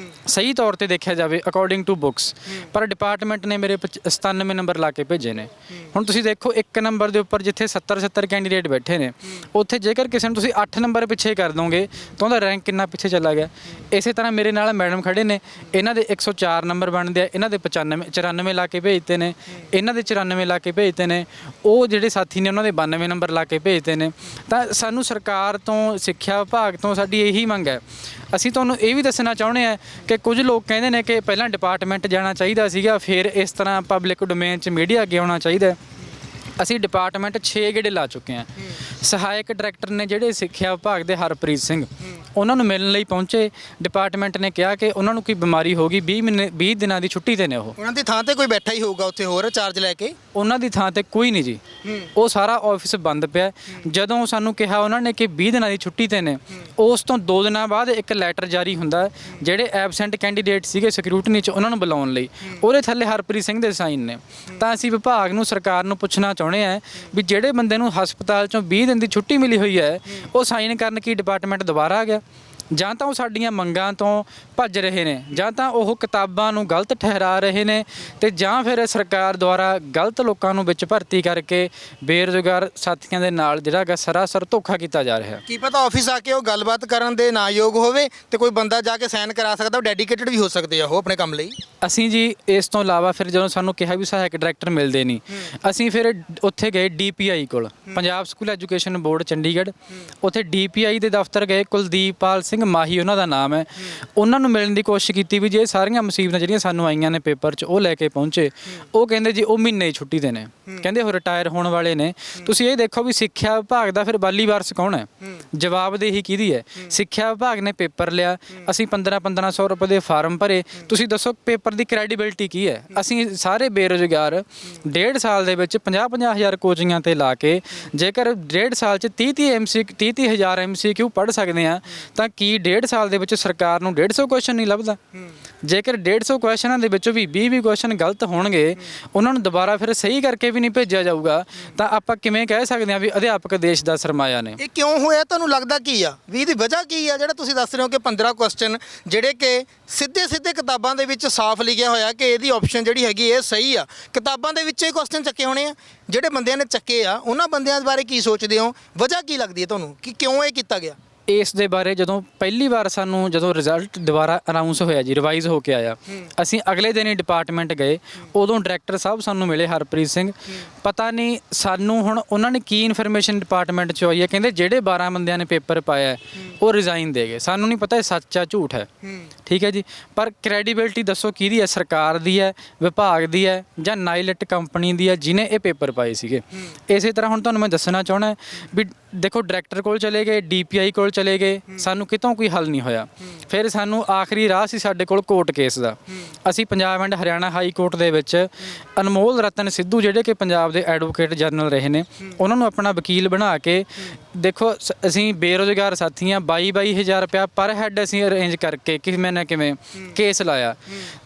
ਸਹੀ ਤੌਰ ਤੇ ਦੇਖਿਆ ਜਾਵੇ ਅਕੋਰਡਿੰਗ ਟੂ ਬੁੱਕਸ, ਪਰ ਡਿਪਾਰਟਮੈਂਟ ਨੇ ਮੇਰੇ 97 ਨੰਬਰ ਲਾ ਕੇ ਭੇਜੇ ਨੇ। ਹੁਣ ਤੁਸੀਂ ਦੇਖੋ 1 ਨੰਬਰ ਦੇ ਉੱਪਰ ਜਿੱਥੇ 70 ਕੈਂਡੀਡੇਟ ਬੈਠੇ ਨੇ, ਉੱਥੇ ਜੇਕਰ ਕਿਸੇ ਨੂੰ ਤੁਸੀਂ 8 ਨੰਬਰ ਪਿੱਛੇ ਕਰ ਦੋਗੇ ਤਾਂ ਉਹਦਾ ਰੈਂਕ ਕਿੰਨਾ ਪਿੱਛੇ ਚਲਾ ਗਿਆ। ਇਸੇ ਤਰ੍ਹਾਂ ਮੇਰੇ ਨਾਲ ਮੈਡਮ ਖੜੇ ਨੇ, ਇਹਨਾਂ ਦੇ 104 ਨੰਬਰ ਬਣਦੇ ਆ, ਇਹਨਾਂ ਦੇ 94 ਲਾ ਕੇ ਭੇਜਦੇ ਨੇ, ਇਹਨਾਂ ਦੇ 94 ਲਾ ਕੇ ਭੇਜਦੇ ਨੇ, ਉਹ ਜਿਹੜੇ ਸਾਥੀ ਨੇ ਉਹਨਾਂ ਦੇ 92 ਨੰਬਰ ਲਾ ਕੇ ਭੇਜਦੇ ਨੇ। ਤਾਂ ਸਾਨੂੰ ਸਰਕਾਰ ਤੋਂ, ਸਿੱਖਿਆ ਵਿਭਾਗ ਤੋਂ ਸਾਡੀ ਇਹੀ ਮੰਗ ਹੈ। ਅਸੀਂ ਤੁਹਾਨੂੰ ਇਹ ਵੀ ਦੱਸਣਾ ਚਾਹੁੰਦੇ ਹਾਂ ਕਿ ਕੁਝ ਲੋਕ ਕਹਿੰਦੇ ਨੇ ਕਿ ਪਹਿਲਾਂ ਡਿਪਾਰਟਮੈਂਟ ਜਾਣਾ ਚਾਹੀਦਾ ਸੀਗਾ, ਫਿਰ ਇਸ ਤਰ੍ਹਾਂ ਪਬਲਿਕ ਡੋਮੇਨ 'ਚ ਮੀਡੀਆ ਅੱਗੇ ਆਉਣਾ ਚਾਹੀਦਾ। ਅਸੀਂ ਡਿਪਾਰਟਮੈਂਟ 6 ਗੇੜੇ ਲਾ ਚੁੱਕੇ ਹਾਂ। ਸਹਾਇਕ ਡਾਇਰੈਕਟਰ ਨੇ ਜਿਹੜੇ ਸਿੱਖਿਆ ਵਿਭਾਗ ਦੇ ਹਰਪ੍ਰੀਤ ਸਿੰਘ, ਉਹਨਾਂ ਨੂੰ ਮਿਲਣ ਲਈ ਪਹੁੰਚੇ। ਡਿਪਾਰਟਮੈਂਟ ਨੇ ਕਿਹਾ ਕਿ ਉਹਨਾਂ ਨੂੰ ਕੋਈ ਬਿਮਾਰੀ ਹੋ ਗਈ, 20 ਦਿਨਾਂ ਦੀ ਛੁੱਟੀ ਤੇ ਨੇ। ਉਹਨਾਂ ਦੀ ਥਾਂ ਤੇ ਕੋਈ ਬੈਠਾ ਹੀ ਹੋਊਗਾ ਉੱਥੇ ਹੋਰ ਚਾਰਜ ਲੈ ਕੇ। ਉਹਨਾਂ ਦੀ ਥਾਂ ਤੇ ਕੋਈ ਨਹੀਂ ਜੀ, ਉਹ ਸਾਰਾ ਆਫਿਸ ਬੰਦ ਪਿਆ। ਜਦੋਂ ਸਾਨੂੰ ਕਿਹਾ ਉਹਨਾਂ ਨੇ ਕਿ 20 ਦਿਨਾਂ ਦੀ ਛੁੱਟੀ ਤੇ ਨੇ, ਉਸ ਤੋਂ 2 ਦਿਨਾਂ ਬਾਅਦ ਇੱਕ ਲੈਟਰ ਜਾਰੀ ਹੁੰਦਾ ਜਿਹੜੇ ਐਬਸੈਂਟ ਕੈਂਡੀਡੇਟ ਸੀਗੇ ਸਕਰੂਟਨੀ 'ਚ ਉਹਨਾਂ ਨੂੰ ਬੁਲਾਉਣ ਲਈ, ਉਹਦੇ ਥੱਲੇ ਹਰਪ੍ਰੀਤ ਸਿੰਘ ਦੇ ਸਾਈਨ ਨੇ। ਤਾਂ ਅਸੀਂ ਵਿਭਾਗ ਨੂੰ, ਸਰਕਾਰ ਨੂੰ ਪੁੱਛਣਾ ਚਾਹੁੰਦੇ ਹਾਂ ਵੀ ਜਿਹੜੇ ਬੰਦੇ ਨੂੰ ਹਸਪਤਾਲ 'ਚੋਂ 20 ਦਿਨ ਦੀ ਛੁੱਟੀ ਮਿਲੀ ਹੋਈ ਹੈ, ਉਹ ਸਾਈਨ ਕਰਨ ਕੀ ਡਿਪਾਰਟਮੈਂਟ ਦੁਬਾਰਾ ਆ ਗਿਆ? ਜਾਂ ਤਾਂ ਉਹ ਸਾਡੀਆਂ ਮੰਗਾਂ ਤੋਂ ਭੱਜ ਰਹੇ ਨੇ, ਜਾਂ ਤਾਂ ਉਹ ਕਿਤਾਬਾਂ ਨੂੰ ਗਲਤ ਠਹਿਰਾ ਰਹੇ ਨੇ, ਤੇ ਜਾਂ ਫਿਰ ਸਰਕਾਰ ਦੁਆਰਾ ਗਲਤ ਲੋਕਾਂ ਨੂੰ ਵਿੱਚ ਭਰਤੀ ਕਰਕੇ ਬੇਰੁਜ਼ਗਾਰ ਸਾਥੀਆਂ ਦੇ ਨਾਲ ਜਿਹੜਾ ਹੈਗਾ ਸਰਾਸਰ ਧੋਖਾ ਕੀਤਾ ਜਾ ਰਿਹਾ। ਕੀ ਪਤਾ ਆਫਿਸ ਆ ਕੇ ਉਹ ਗੱਲਬਾਤ ਕਰਨ ਦੇ ਨਾ ਯੋਗ ਹੋਵੇ ਤੇ ਕੋਈ ਬੰਦਾ ਜਾ ਕੇ ਸਾਈਨ ਕਰਾ ਸਕਦਾ, ਉਹ ਡੈਡੀਕੇਟਡ ਵੀ ਹੋ ਸਕਦੇ ਆ ਉਹ ਆਪਣੇ ਕੰਮ ਲਈ। ਅਸੀਂ ਜੀ ਇਸ ਤੋਂ ਇਲਾਵਾ ਫਿਰ ਜਦੋਂ ਸਾਨੂੰ ਕਿਹਾ ਵੀ ਸਹਾਇਕ ਡਾਇਰੈਕਟਰ ਮਿਲਦੇ ਨਹੀਂ, ਅਸੀਂ ਫਿਰ ਉੱਥੇ ਗਏ DPI ਕੋਲ, Punjab school education board Chandigarh. ਉੱਥੇ DPI ਦੇ ਦਫ਼ਤਰ ਗਏ, ਕੁਲਦੀਪ ਪਾਲ ਸਿੰਘ ਮਾਹੀ ਉਹਨਾਂ ਦਾ ਨਾਮ ਹੈ। ਉਹਨਾਂ ਨੂੰ ਮਿਲਣ ਦੀ ਕੋਸ਼ਿਸ਼ ਕੀਤੀ ਵੀ ਜੇ ਸਾਰੀਆਂ ਮੁਸੀਬਤਾਂ ਜਿਹੜੀਆਂ ਸਾਨੂੰ ਆਈਆਂ ਨੇ ਪੇਪਰ 'ਚ ਉਹ ਲੈ ਕੇ ਪਹੁੰਚੇ। ਉਹ ਕਹਿੰਦੇ ਜੀ ਉਹ ਮਹੀਨੇ ਛੁੱਟੀ ਤੇ ਨੇ, ਕਹਿੰਦੇ ਉਹ ਰਿਟਾਇਰ ਹੋਣ ਵਾਲੇ ਨੇ। ਤੁਸੀਂ ਇਹ ਦੇਖੋ ਵੀ ਸਿੱਖਿਆ ਵਿਭਾਗ ਦਾ ਫਿਰ ਬਾਲੀ ਵਾਰਸ ਕੌਣ ਹੈ? ਜਵਾਬਦੇਹੀ ਕਿਹਦੀ ਹੈ? ਸਿੱਖਿਆ ਵਿਭਾਗ ਨੇ ਪੇਪਰ ਲਿਆ, ਅਸੀਂ 1500 ਰੁਪਏ ਦੇ ਫਾਰਮ ਭਰੇ, ਤੁਸੀਂ ਦੱਸੋ ਪੇਪਰ ਦੀ ਕ੍ਰੈਡੀਬਿਲਿਟੀ ਕੀ ਹੈ? ਅਸੀਂ ਸਾਰੇ ਬੇਰੁਜ਼ਗਾਰ 1.5 ਸਾਲ ਦੇ ਵਿੱਚ 50 ਹਜ਼ਾਰ ਕੋਚਿੰਗਾਂ ਤੇ ਲਾ ਕੇ ਜੇਕਰ 1.5 ਸਾਲ 'ਚ 30 ਹਜ਼ਾਰ MCQ ਪੜ੍ਹ ਸਕਦੇ ਹਾਂ ਤਾਂ ਕੀ ਕੀ 1.5 ਸਾਲ ਦੇ ਵਿੱਚ ਸਰਕਾਰ ਨੂੰ 150 ਕੁਐਸਚਨ ਨਹੀਂ ਲੱਭਦਾ? ਜੇਕਰ 150 ਕੁਐਸਚਨਾਂ ਦੇ ਵਿੱਚੋਂ ਵੀ 20 ਕੁਐਸਚਨ ਗਲਤ ਹੋਣਗੇ, ਉਹਨਾਂ ਨੂੰ ਦੁਬਾਰਾ ਫਿਰ ਸਹੀ ਕਰਕੇ ਵੀ ਨਹੀਂ ਭੇਜਿਆ ਜਾਊਗਾ, ਤਾਂ ਆਪਾਂ ਕਿਵੇਂ ਕਹਿ ਸਕਦੇ ਹਾਂ ਵੀ ਅਧਿਆਪਕ ਦੇਸ਼ ਦਾ ਸਰਮਾਇਆ ਨੇ? ਇਹ ਕਿਉਂ ਹੋਇਆ ਤੁਹਾਨੂੰ ਲੱਗਦਾ ਕੀ ਆ ਵੀ ਇਹਦੀ ਵਜ੍ਹਾ ਕੀ ਆ? ਜਿਹੜਾ ਤੁਸੀਂ ਦੱਸ ਰਹੇ ਹੋ ਕਿ 15 ਕੁਐਸਚਨ ਜਿਹੜੇ ਕਿ ਸਿੱਧੇ ਕਿਤਾਬਾਂ ਦੇ ਵਿੱਚ ਸਾਫ਼ ਲਿਖਿਆ ਹੋਇਆ ਕਿ ਇਹਦੀ ਆਪਸ਼ਨ ਜਿਹੜੀ ਹੈਗੀ ਇਹ ਸਹੀ ਆ, ਕਿਤਾਬਾਂ ਦੇ ਵਿੱਚੋਂ ਹੀ ਕੁਐਸਚਨ ਚੱਕੇ ਹੋਣੇ ਆ। ਜਿਹੜੇ ਬੰਦਿਆਂ ਨੇ ਚੱਕੇ ਆ ਉਹਨਾਂ ਬੰਦਿਆਂ ਬਾਰੇ ਕੀ ਸੋਚਦੇ ਹੋ? ਵਜ੍ਹਾ ਕੀ ਲੱਗਦੀ ਹੈ ਤੁਹਾਨੂੰ ਕਿ ਕਿਉਂ ਇਹ ਕੀਤਾ ਗਿਆ? ਇਸ ਦੇ ਬਾਰੇ ਜਦੋਂ ਪਹਿਲੀ ਵਾਰ ਸਾਨੂੰ ਜਦੋਂ ਰਿਜ਼ਲਟ ਦੁਬਾਰਾ ਅਨਾਉਂਸ ਹੋਇਆ ਜੀ, ਰਿਵਾਈਜ਼ ਹੋ ਕੇ ਆਇਆ, ਅਸੀਂ ਅਗਲੇ ਦਿਨ ਹੀ ਡਿਪਾਰਟਮੈਂਟ ਗਏ। ਉਦੋਂ ਡਾਇਰੈਕਟਰ ਸਾਹਿਬ ਸਾਨੂੰ ਮਿਲੇ, ਹਰਪ੍ਰੀਤ ਸਿੰਘ। ਪਤਾ ਨਹੀਂ ਸਾਨੂੰ ਹੁਣ ਉਹਨਾਂ ਨੇ ਕੀ ਇਨਫੋਰਮੇਸ਼ਨ ਡਿਪਾਰਟਮੈਂਟ 'ਚ ਆਈ ਹੈ, ਕਹਿੰਦੇ ਜਿਹੜੇ 12 ਬੰਦਿਆਂ ਨੇ ਪੇਪਰ ਪਾਇਆ ਉਹ ਰਿਜ਼ਾਈਨ ਦੇ ਗਏ। ਸਾਨੂੰ ਨਹੀਂ ਪਤਾ ਇਹ ਸੱਚ ਆ ਝੂਠ ਹੈ, ਠੀਕ ਹੈ ਜੀ, ਪਰ ਕ੍ਰੈਡੀਬਿਲਿਟੀ ਦੱਸੋ ਕਿਹਦੀ ਹੈ? ਸਰਕਾਰ ਦੀ ਹੈ, ਵਿਭਾਗ ਦੀ ਹੈ, ਜਾਂ ਨਾਈਲਟ ਕੰਪਨੀ ਦੀ ਹੈ ਜਿਹਨੇ ਇਹ ਪੇਪਰ ਪਾਏ ਸੀਗੇ? ਇਸੇ ਤਰ੍ਹਾਂ ਹੁਣ ਤੁਹਾਨੂੰ ਮੈਂ ਦੱਸਣਾ ਚਾਹੁੰਦਾ ਵੀ ਦੇਖੋ, ਡਾਇਰੈਕਟਰ ਕੋਲ ਚਲੇ ਗਏ, DPI ਕੋਲ ਚਲੇ ਗਏ, ਸਾਨੂੰ ਕਿਤੋਂ ਕੋਈ ਹੱਲ ਨਹੀਂ ਹੋਇਆ। ਫਿਰ ਸਾਨੂੰ ਆਖਰੀ ਰਾਹ ਸੀ ਸਾਡੇ ਕੋਲ ਕੋਰਟ ਕੇਸ ਦਾ। ਅਸੀਂ Punjab and Haryana high court ਦੇ ਵਿੱਚ ਅਨਮੋਲ ਰਤਨ ਸਿੱਧੂ, ਜਿਹੜੇ ਕਿ ਪੰਜਾਬ ਦੇ ਐਡਵੋਕੇਟ ਜਨਰਲ ਰਹੇ ਨੇ, ਉਹਨਾਂ ਨੂੰ ਆਪਣਾ ਵਕੀਲ ਬਣਾ ਕੇ, ਦੇਖੋ ਅਸੀਂ ਬੇਰੁਜ਼ਗਾਰ ਸਾਥੀ ਹਾਂ, 22,000 ਰੁਪਇਆ ਪਰ ਹੈੱਡ ਅਸੀਂ ਅਰੇਂਜ ਕਰਕੇ ਕਿਵੇਂ ਨਾ ਕਿਵੇਂ ਕੇਸ ਲਾਇਆ।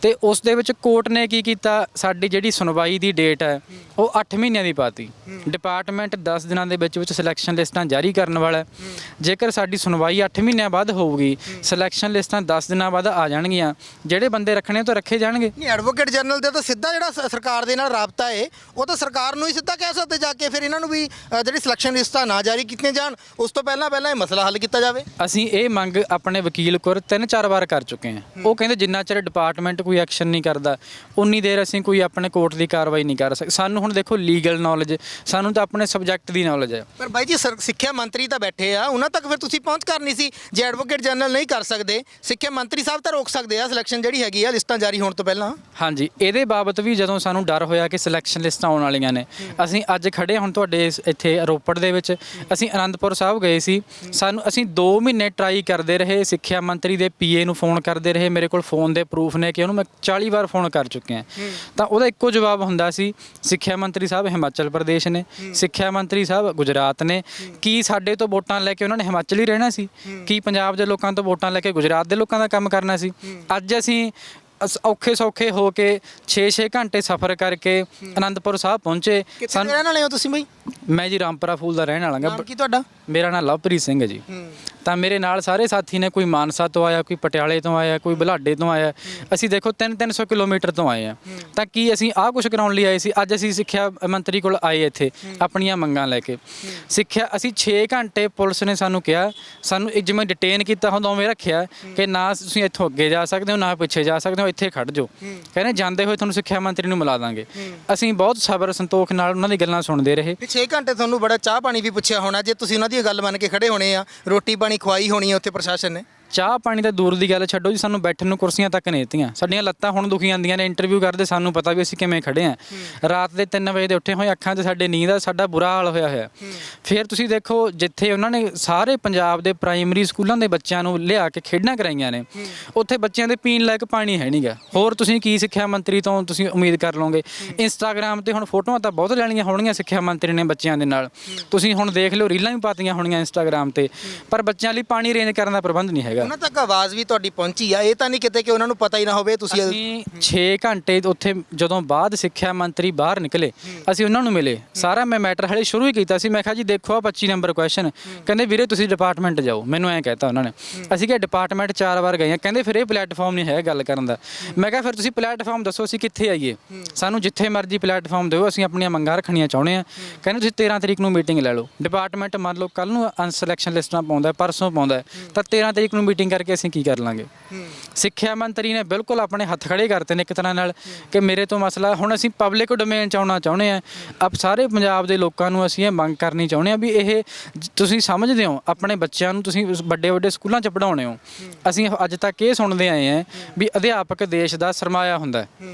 ਤੇ ਉਸ ਦੇ ਵਿੱਚ ਕੋਰਟ ਨੇ ਕੀ ਕੀਤਾ, ਸਾਡੀ ਜਿਹੜੀ ਸੁਣਵਾਈ ਦੀ ਡੇਟ ਹੈ ਉਹ 8 ਮਹੀਨਿਆਂ ਦੀ ਪਾਤੀ। ਡਿਪਾਰਟਮੈਂਟ 10 ਦਿਨਾਂ ਦੇ ਵਿੱਚ ਸਿਲੈਕਸ਼ਨ ਲਿਸਟਾਂ ਜਾਰੀ ਕਰਨ ਵਾਲਾ। ਜੇਕਰ ਸਾਡੀ ਸੁਣਵਾਈ 8 ਮਹੀਨਿਆਂ ਬਾਅਦ ਹੋਊਗੀ, ਸਿਲੈਕਸ਼ਨ ਲਿਸਟਾਂ 10 ਦਿਨਾਂ ਬਾਅਦ ਆ ਜਾਣਗੀਆਂ, ਜਿਹੜੇ ਬੰਦੇ ਰੱਖਣੇ ਉਹ ਤਾਂ ਰੱਖੇ ਜਾਣਗੇ। ਨਹੀਂ, ਐਡਵੋਕੇਟ ਜਨਰਲ ਦੇ ਤਾਂ ਸਿੱਧਾ ਜਿਹੜਾ ਸਰਕਾਰ ਦੇ ਨਾਲ ਰਾਬਤਾ ਹੈ ਉਹ ਤਾਂ ਸਰਕਾਰ ਨੂੰ ਹੀ ਸਿੱਧਾ ਕਹਿ ਸਕਦੇ ਜਾ ਕੇ, ਫਿਰ ਇਹਨਾਂ ਨੂੰ ਵੀ ਜਿਹੜੀ ਸਿਲੈਕਸ਼ਨ ਲਿਸਟਾਂ ਨਾ ਜਾਰੀ ਕੀਤੀਆਂ ਜਾਣ, ਉਸ ਤੋਂ ਪਹਿਲਾਂ ਇਹ ਮਸਲਾ ਹੱਲ ਕੀਤਾ ਜਾਵੇ। ਅਸੀਂ ਇਹ ਮੰਗ ਆਪਣੇ ਵਕੀਲ ਕੋਲ 3-4 ਵਾਰ ਕਰ ਚੁੱਕੇ ਹਾਂ। ਉਹ ਕਹਿੰਦੇ ਜਿੰਨਾ ਚਿਰ ਡਿਪਾਰਟਮੈਂਟ ਕੋਈ ਐਕਸ਼ਨ ਨਹੀਂ ਕਰਦਾ ਉਨੀ ਦੇਰ ਅਸੀਂ ਕੋਈ ਆਪਣੇ ਕੋਰਟ ਦੀ ਕਾਰਵਾਈ ਨਹੀਂ ਕਰ ਸਕਦੇ। ਸਾਨੂੰ ਹੁਣ ਦੇਖੋ ਲੀਗਲ ਨੌਲੇਜ, ਸਾਨੂੰ ਤਾਂ ਆਪਣੇ ਸਬਜੈਕਟ ਦੀ ਨੌਲੇਜ ਹੈ। ਪਰ ਬਾਈ ਜੀ ਸਿੱਖਿਆ ਮੰਤਰੀ ਤਾਂ ਬੈਠੇ ਆ, ਉਹਨਾਂ ਤੱਕ ਫਿਰ ਤੁਸੀਂ ਪਹੁੰਚ ਕਰਨੀ ਸੀ। ਜੇ ਐਡਵੋਕੇਟ ਜਨਰਲ ਨਹੀਂ ਕਰ ਸਕਦੇ, ਸਿੱਖਿਆ ਮੰਤਰੀ ਸਾਹਿਬ ਤਾਂ ਰੋਕ ਸਕਦੇ ਆ ਸਿਲੈਕਸ਼ਨ ਜਿਹੜੀ ਹੈਗੀ ਆ ਲਿਸਟਾਂ ਜਾਰੀ ਹੋਣ ਤੋਂ ਪਹਿਲਾਂ। ਹਾਂਜੀ, ਇਹਦੇ ਬਾਬਤ ਵੀ ਜਦੋਂ ਸਾਨੂੰ ਡਰ ਹੋਇਆ ਕਿ ਸਿਲੈਕਸ਼ਨ ਲਿਸਟਾਂ ਆਉਣ ਵਾਲੀਆਂ ਨੇ, ਅਸੀਂ ਅੱਜ ਖੜੇ ਹੁਣ ਤੁਹਾਡੇ ਇੱਥੇ ਰੋਪੜ ਦੇ ਵਿੱਚ, ਅਸੀਂ ਅਨੰਦਪੁਰ ਸਾਹਿਬ ਗਏ ਸੀ। ਅਸੀਂ 2 ਮਹੀਨੇ ਟਰਾਈ ਕਰਦੇ ਰਹੇ, ਸਿੱਖਿਆ ਮੰਤਰੀ ਦੇ PA ਨੂੰ ਫੋਨ ਕਰਦੇ ਰਹੇ। ਮੇਰੇ ਕੋਲ ਫੋਨ ਦੇ ਪ੍ਰੂਫ ਨੇ ਕਿ ਉਹਨੂੰ ਮੈਂ 40 ਵਾਰ ਫੋਨ ਕਰ ਚੁੱਕਿਆ, ਤਾਂ ਉਹਦਾ ਇੱਕੋ ਜਵਾਬ ਹੁੰਦਾ ਸੀ, ਸਿੱਖਿਆ ਮੰਤਰੀ ਸਾਹਿਬ ਹਿਮਾਚਲ ਪ੍ਰਦੇਸ਼ ਨੇ, ਸਿੱਖਿਆ ਮੰਤਰੀ ਸਾਹਿਬ ਗੁਜਰਾਤ ਨੇ। ਕੀ ਸਾਡੇ ਤੋਂ ਵੋਟਾਂ ਲੈ ਕੇ ਉਹਨਾਂ ਨੇ ਹਿਮਾਚਲ ਹੀ ਰਹਿਣਾ ਸੀ? ਕੀ ਪੰਜਾਬ ਦੇ ਲੋਕਾਂ ਤੋਂ ਵੋਟਾਂ ਲੈ ਕੇ ਗੁਜਰਾਤ ਦੇ ਲੋਕਾਂ ਦਾ ਕੰਮ ਕਰਨਾ ਸੀ? ਅੱਜ ਅਸੀਂ ਔਖੇ ਸੌਖੇ ਹੋ ਕੇ 6-6 ਘੰਟੇ ਸਫ਼ਰ ਕਰਕੇ ਅਨੰਦਪੁਰ ਸਾਹਿਬ ਪਹੁੰਚੇ। ਕਿੱਥੇ ਰਹਿਣ ਵਾਲੇ ਹੋ ਤੁਸੀਂ ਬਾਈ? ਮੈਂ ਜੀ ਰਾਮਪੁਰਾ ਫੂਲ ਦਾ ਰਹਿਣ ਵਾਲਾ ਗਾ। ਕੀ ਤੁਹਾਡਾ? ਮੇਰਾ ਨਾਮ ਲਵਪ੍ਰੀਤ ਸਿੰਘ ਹੈ ਜੀ। ਤਾਂ ਮੇਰੇ ਨਾਲ ਸਾਰੇ ਸਾਥੀ ਨੇ, ਕੋਈ ਮਾਨਸਾ ਤੋਂ ਆਇਆ, ਕੋਈ ਪਟਿਆਲੇ ਤੋਂ ਆਇਆ, ਕੋਈ ਬੁਲਾਡੇ ਤੋਂ ਆਇਆ। ਅਸੀਂ ਦੇਖੋ 300 ਕਿਲੋਮੀਟਰ ਤੋਂ ਆਏ ਆ। ਤਾਂ ਕੀ ਅਸੀਂ ਆਹ ਕੁਛ ਕਰਾਉਣ ਲਈ ਆਏ ਸੀ? ਅੱਜ ਅਸੀਂ ਸਿੱਖਿਆ ਮੰਤਰੀ ਕੋਲ ਆਏ ਇੱਥੇ ਆਪਣੀਆਂ ਮੰਗਾਂ ਲੈ ਕੇ। ਸਿੱਖਿਆ ਅਸੀਂ 6 ਘੰਟੇ ਪੁਲਿਸ ਨੇ ਸਾਨੂੰ ਕਿਹਾ, ਸਾਨੂੰ ਜਿਵੇਂ ਡਿਟੇਨ ਕੀਤਾ ਹੁੰਦਾ ਉਵੇਂ ਰੱਖਿਆ ਕਿ ਨਾ ਤੁਸੀਂ ਇੱਥੋਂ ਅੱਗੇ ਜਾ ਸਕਦੇ ਹੋ ਨਾ ਪਿੱਛੇ ਜਾ ਸਕਦੇ ਹੋ, ਇੱਥੇ ਖੜ ਜਾਓ। ਕਹਿੰਦੇ ਜਾਂਦੇ ਹੋਏ ਤੁਹਾਨੂੰ ਸਿੱਖਿਆ ਮੰਤਰੀ ਨੂੰ ਮਿਲਾ ਦਾਂਗੇ। ਅਸੀਂ ਬਹੁਤ ਸਬਰ ਸੰਤੋਖ ਨਾਲ ਉਹਨਾਂ ਦੀ ਗੱਲਾਂ ਸੁਣਦੇ ਰਹੇ। 6 ਘੰਟੇ ਤੁਹਾਨੂੰ ਬੜਾ ਚਾਹ ਪਾਣੀ ਵੀ ਪੁੱਛਿਆ ਹੋਣਾ, ਜੇ ਤੁਸੀਂ ਉਹਨਾਂ ਦੀ ਗੱਲ ਮੰਨ ਕੇ ਖੜੇ ਹੋਣੇ ਆ, ਰੋਟੀ ਪਾਣੀ ਖਵਾਈ ਹੋਣੀ ਹੈ ਉੱਥੇ ਪ੍ਰਸ਼ਾਸਨ ਨੇ। ਚਾਹ ਪਾਣੀ ਤਾਂ ਦੂਰ ਦੀ ਗੱਲ ਛੱਡੋ ਜੀ, ਸਾਨੂੰ ਬੈਠਣ ਨੂੰ ਕੁਰਸੀਆਂ ਤੱਕ ਨਹੀਂ ਦਿੱਤੀਆਂ। ਸਾਡੀਆਂ ਲੱਤਾਂ ਹੁਣ ਦੁਖੀ ਜਾਂਦੀਆਂ ਨੇ, ਇੰਟਰਵਿਊ ਕਰਦੇ ਸਾਨੂੰ ਪਤਾ ਵੀ ਅਸੀਂ ਕਿਵੇਂ ਖੜੇ ਆਂ। ਰਾਤ ਦੇ 3 ਵਜੇ ਦੇ ਉੱਠੇ ਹੋਏ, ਅੱਖਾਂ 'ਚ ਸਾਡੇ ਨੀਂਦ ਆ, ਸਾਡਾ ਬੁਰਾ ਹਾਲ ਹੋਇਆ। ਫਿਰ ਤੁਸੀਂ ਦੇਖੋ, ਜਿੱਥੇ ਉਹਨਾਂ ਨੇ ਸਾਰੇ ਪੰਜਾਬ ਦੇ ਪ੍ਰਾਇਮਰੀ ਸਕੂਲਾਂ ਦੇ ਬੱਚਿਆਂ ਨੂੰ ਲਿਆ ਕੇ ਖੇਡਾਂ ਕਰਾਈਆਂ ਨੇ, ਉੱਥੇ ਬੱਚਿਆਂ ਦੇ ਪੀਣ ਲਾਇਕ ਪਾਣੀ ਹੈ ਨਹੀਂਗਾ। ਹੋਰ ਤੁਸੀਂ ਕੀ ਸਿੱਖਿਆ ਮੰਤਰੀ ਤੋਂ ਤੁਸੀਂ ਉਮੀਦ ਕਰ ਲਓਗੇ? ਇੰਸਟਾਗ੍ਰਾਮ ਤੇ ਹੁਣ ਫੋਟੋਆਂ ਤਾਂ ਬਹੁਤ ਲੈਣੀਆਂ ਹੋਣਗੀਆਂ ਸਿੱਖਿਆ ਮੰਤਰੀ ਨੇ ਬੱਚਿਆਂ ਦੇ ਨਾਲ, ਤੁਸੀਂ ਹੁਣ ਦੇਖ ਲਿਓ, ਰੀਲਾਂ ਵੀ ਪਾਤੀਆਂ ਹੋਣੀਆਂ ਇੰਸਟਾਗ੍ਰਾਮ ਤੇ, ਪਰ ਬੱਚਿਆਂ ਲਈ ਪਾਣੀ ਅਰੇਂਜ ਕਰਨ ਦਾ ਪ੍ਰਬੰਧ ਨਹੀਂ ਹੈਗਾ। ਉਹਨਾਂ ਤੱਕ ਆਵਾਜ਼ ਵੀ ਤੁਹਾਡੀ ਪਹੁੰਚੀ ਆ, ਇਹ ਤਾਂ ਨਹੀਂ ਕਿਤੇ ਕਿ ਉਹਨਾਂ ਨੂੰ ਪਤਾ ਹੀ ਨਾ ਹੋਵੇ ਤੁਸੀਂ? ਅਸੀਂ 6 ਘੰਟੇ ਉੱਥੇ ਜਦੋਂ ਬਾਅਦ ਸਿੱਖਿਆ ਮੰਤਰੀ ਬਾਹਰ ਨਿਕਲੇ, ਅਸੀਂ ਉਹਨਾਂ ਨੂੰ ਮਿਲੇ। ਸਾਰਾ ਮੈਂ ਮੈਟਰ ਹਲੇ ਸ਼ੁਰੂ ਹੀ ਕੀਤਾ ਸੀ। ਮੈਂ ਕਿਹਾ ਜੀ ਦੇਖੋ ਆ 25 ਨੰਬਰ ਕੁਐਸਚਨ, ਕਹਿੰਦੇ ਵੀਰੇ ਤੁਸੀਂ ਡਿਪਾਰਟਮੈਂਟ ਜਾਓ। ਮੈਨੂੰ ਐਂ ਕਹਿਤਾ ਉਹਨਾਂ ਨੇ। ਅਸੀਂ ਕਿਹਾ ਡਿਪਾਰਟਮੈਂਟ 4 ਵਾਰ ਗਏ ਆ, ਕਹਿੰਦੇ ਫਿਰ ਇਹ ਪਲੇਟਫਾਰਮ ਨਹੀਂ ਹੈ ਗੱਲ ਕਰਨ ਦਾ। ਮੈਂ ਕਿਹਾ ਫਿਰ ਤੁਸੀਂ ਪਲੇਟਫਾਰਮ ਦੱਸੋ, ਅਸੀਂ ਕਿੱਥੇ ਆਈਏ? ਸਾਨੂੰ ਜਿੱਥੇ ਮਰਜ਼ੀ ਪਲੇਟਫਾਰਮ ਦਿਓ, ਅਸੀਂ ਆਪਣੀਆਂ ਮੰਗਾਂ ਰੱਖਣੀਆਂ ਚਾਹੁੰਦੇ ਆ। ਕਹਿੰਦੇ ਤੁਸੀਂ 13 ਤਰੀਕ ਨੂੰ ਮੀਟਿੰਗ ਲੈ ਲਓ। ਡਿਪਾਰਟਮੈਂਟ ਮੰਨ ਲਓ ਕੱਲ ਨੂੰ ਅਨਸਿਲੈਕਸ਼ਨ ਲਿਸਟਾਂ ਪਾਉਂਦਾ, ਪਰਸੋਂ ਪਾਉਂਦਾ, ਤਾਂ 13 ਤਰੀਕ ਨੂੰ ਮੀਟਿੰਗ ਕਰਕੇ ਅਸੀਂ ਕੀ ਕਰ ਲਾਂਗੇ? ਸਿੱਖਿਆ ਮੰਤਰੀ ਨੇ ਬਿਲਕੁਲ ਆਪਣੇ ਹੱਥ ਖੜੇ ਕਰਤੇ ਨੇ ਇੱਕ ਤਰ੍ਹਾਂ ਨਾਲ ਕਿ ਮੇਰੇ ਤੋਂ ਮਸਲਾ। ਹੁਣ ਅਸੀਂ ਪਬਲਿਕ ਡੋਮੇਨ 'ਚ ਆਉਣਾ ਚਾਹੁੰਦੇ ਆ। ਆਪ ਸਾਰੇ ਪੰਜਾਬ ਦੇ ਲੋਕਾਂ ਨੂੰ ਅਸੀਂ ਇਹ ਮੰਗ ਕਰਨੀ ਚਾਹੁੰਦੇ ਆ ਵੀ ਇਹ ਤੁਸੀਂ ਸਮਝਦੇ ਹੋ, ਆਪਣੇ ਬੱਚਿਆਂ ਨੂੰ ਤੁਸੀਂ ਵੱਡੇ ਵੱਡੇ ਸਕੂਲਾਂ 'ਚ ਪੜ੍ਹਾਉਣੇ ਹੋ। ਅਸੀਂ ਅੱਜ ਤੱਕ ਇਹ ਸੁਣਦੇ ਆਏ ਹਾਂ ਵੀ ਅਧਿਆਪਕ ਦੇਸ਼ ਦਾ ਸਰਮਾਇਆ ਹੁੰਦਾ।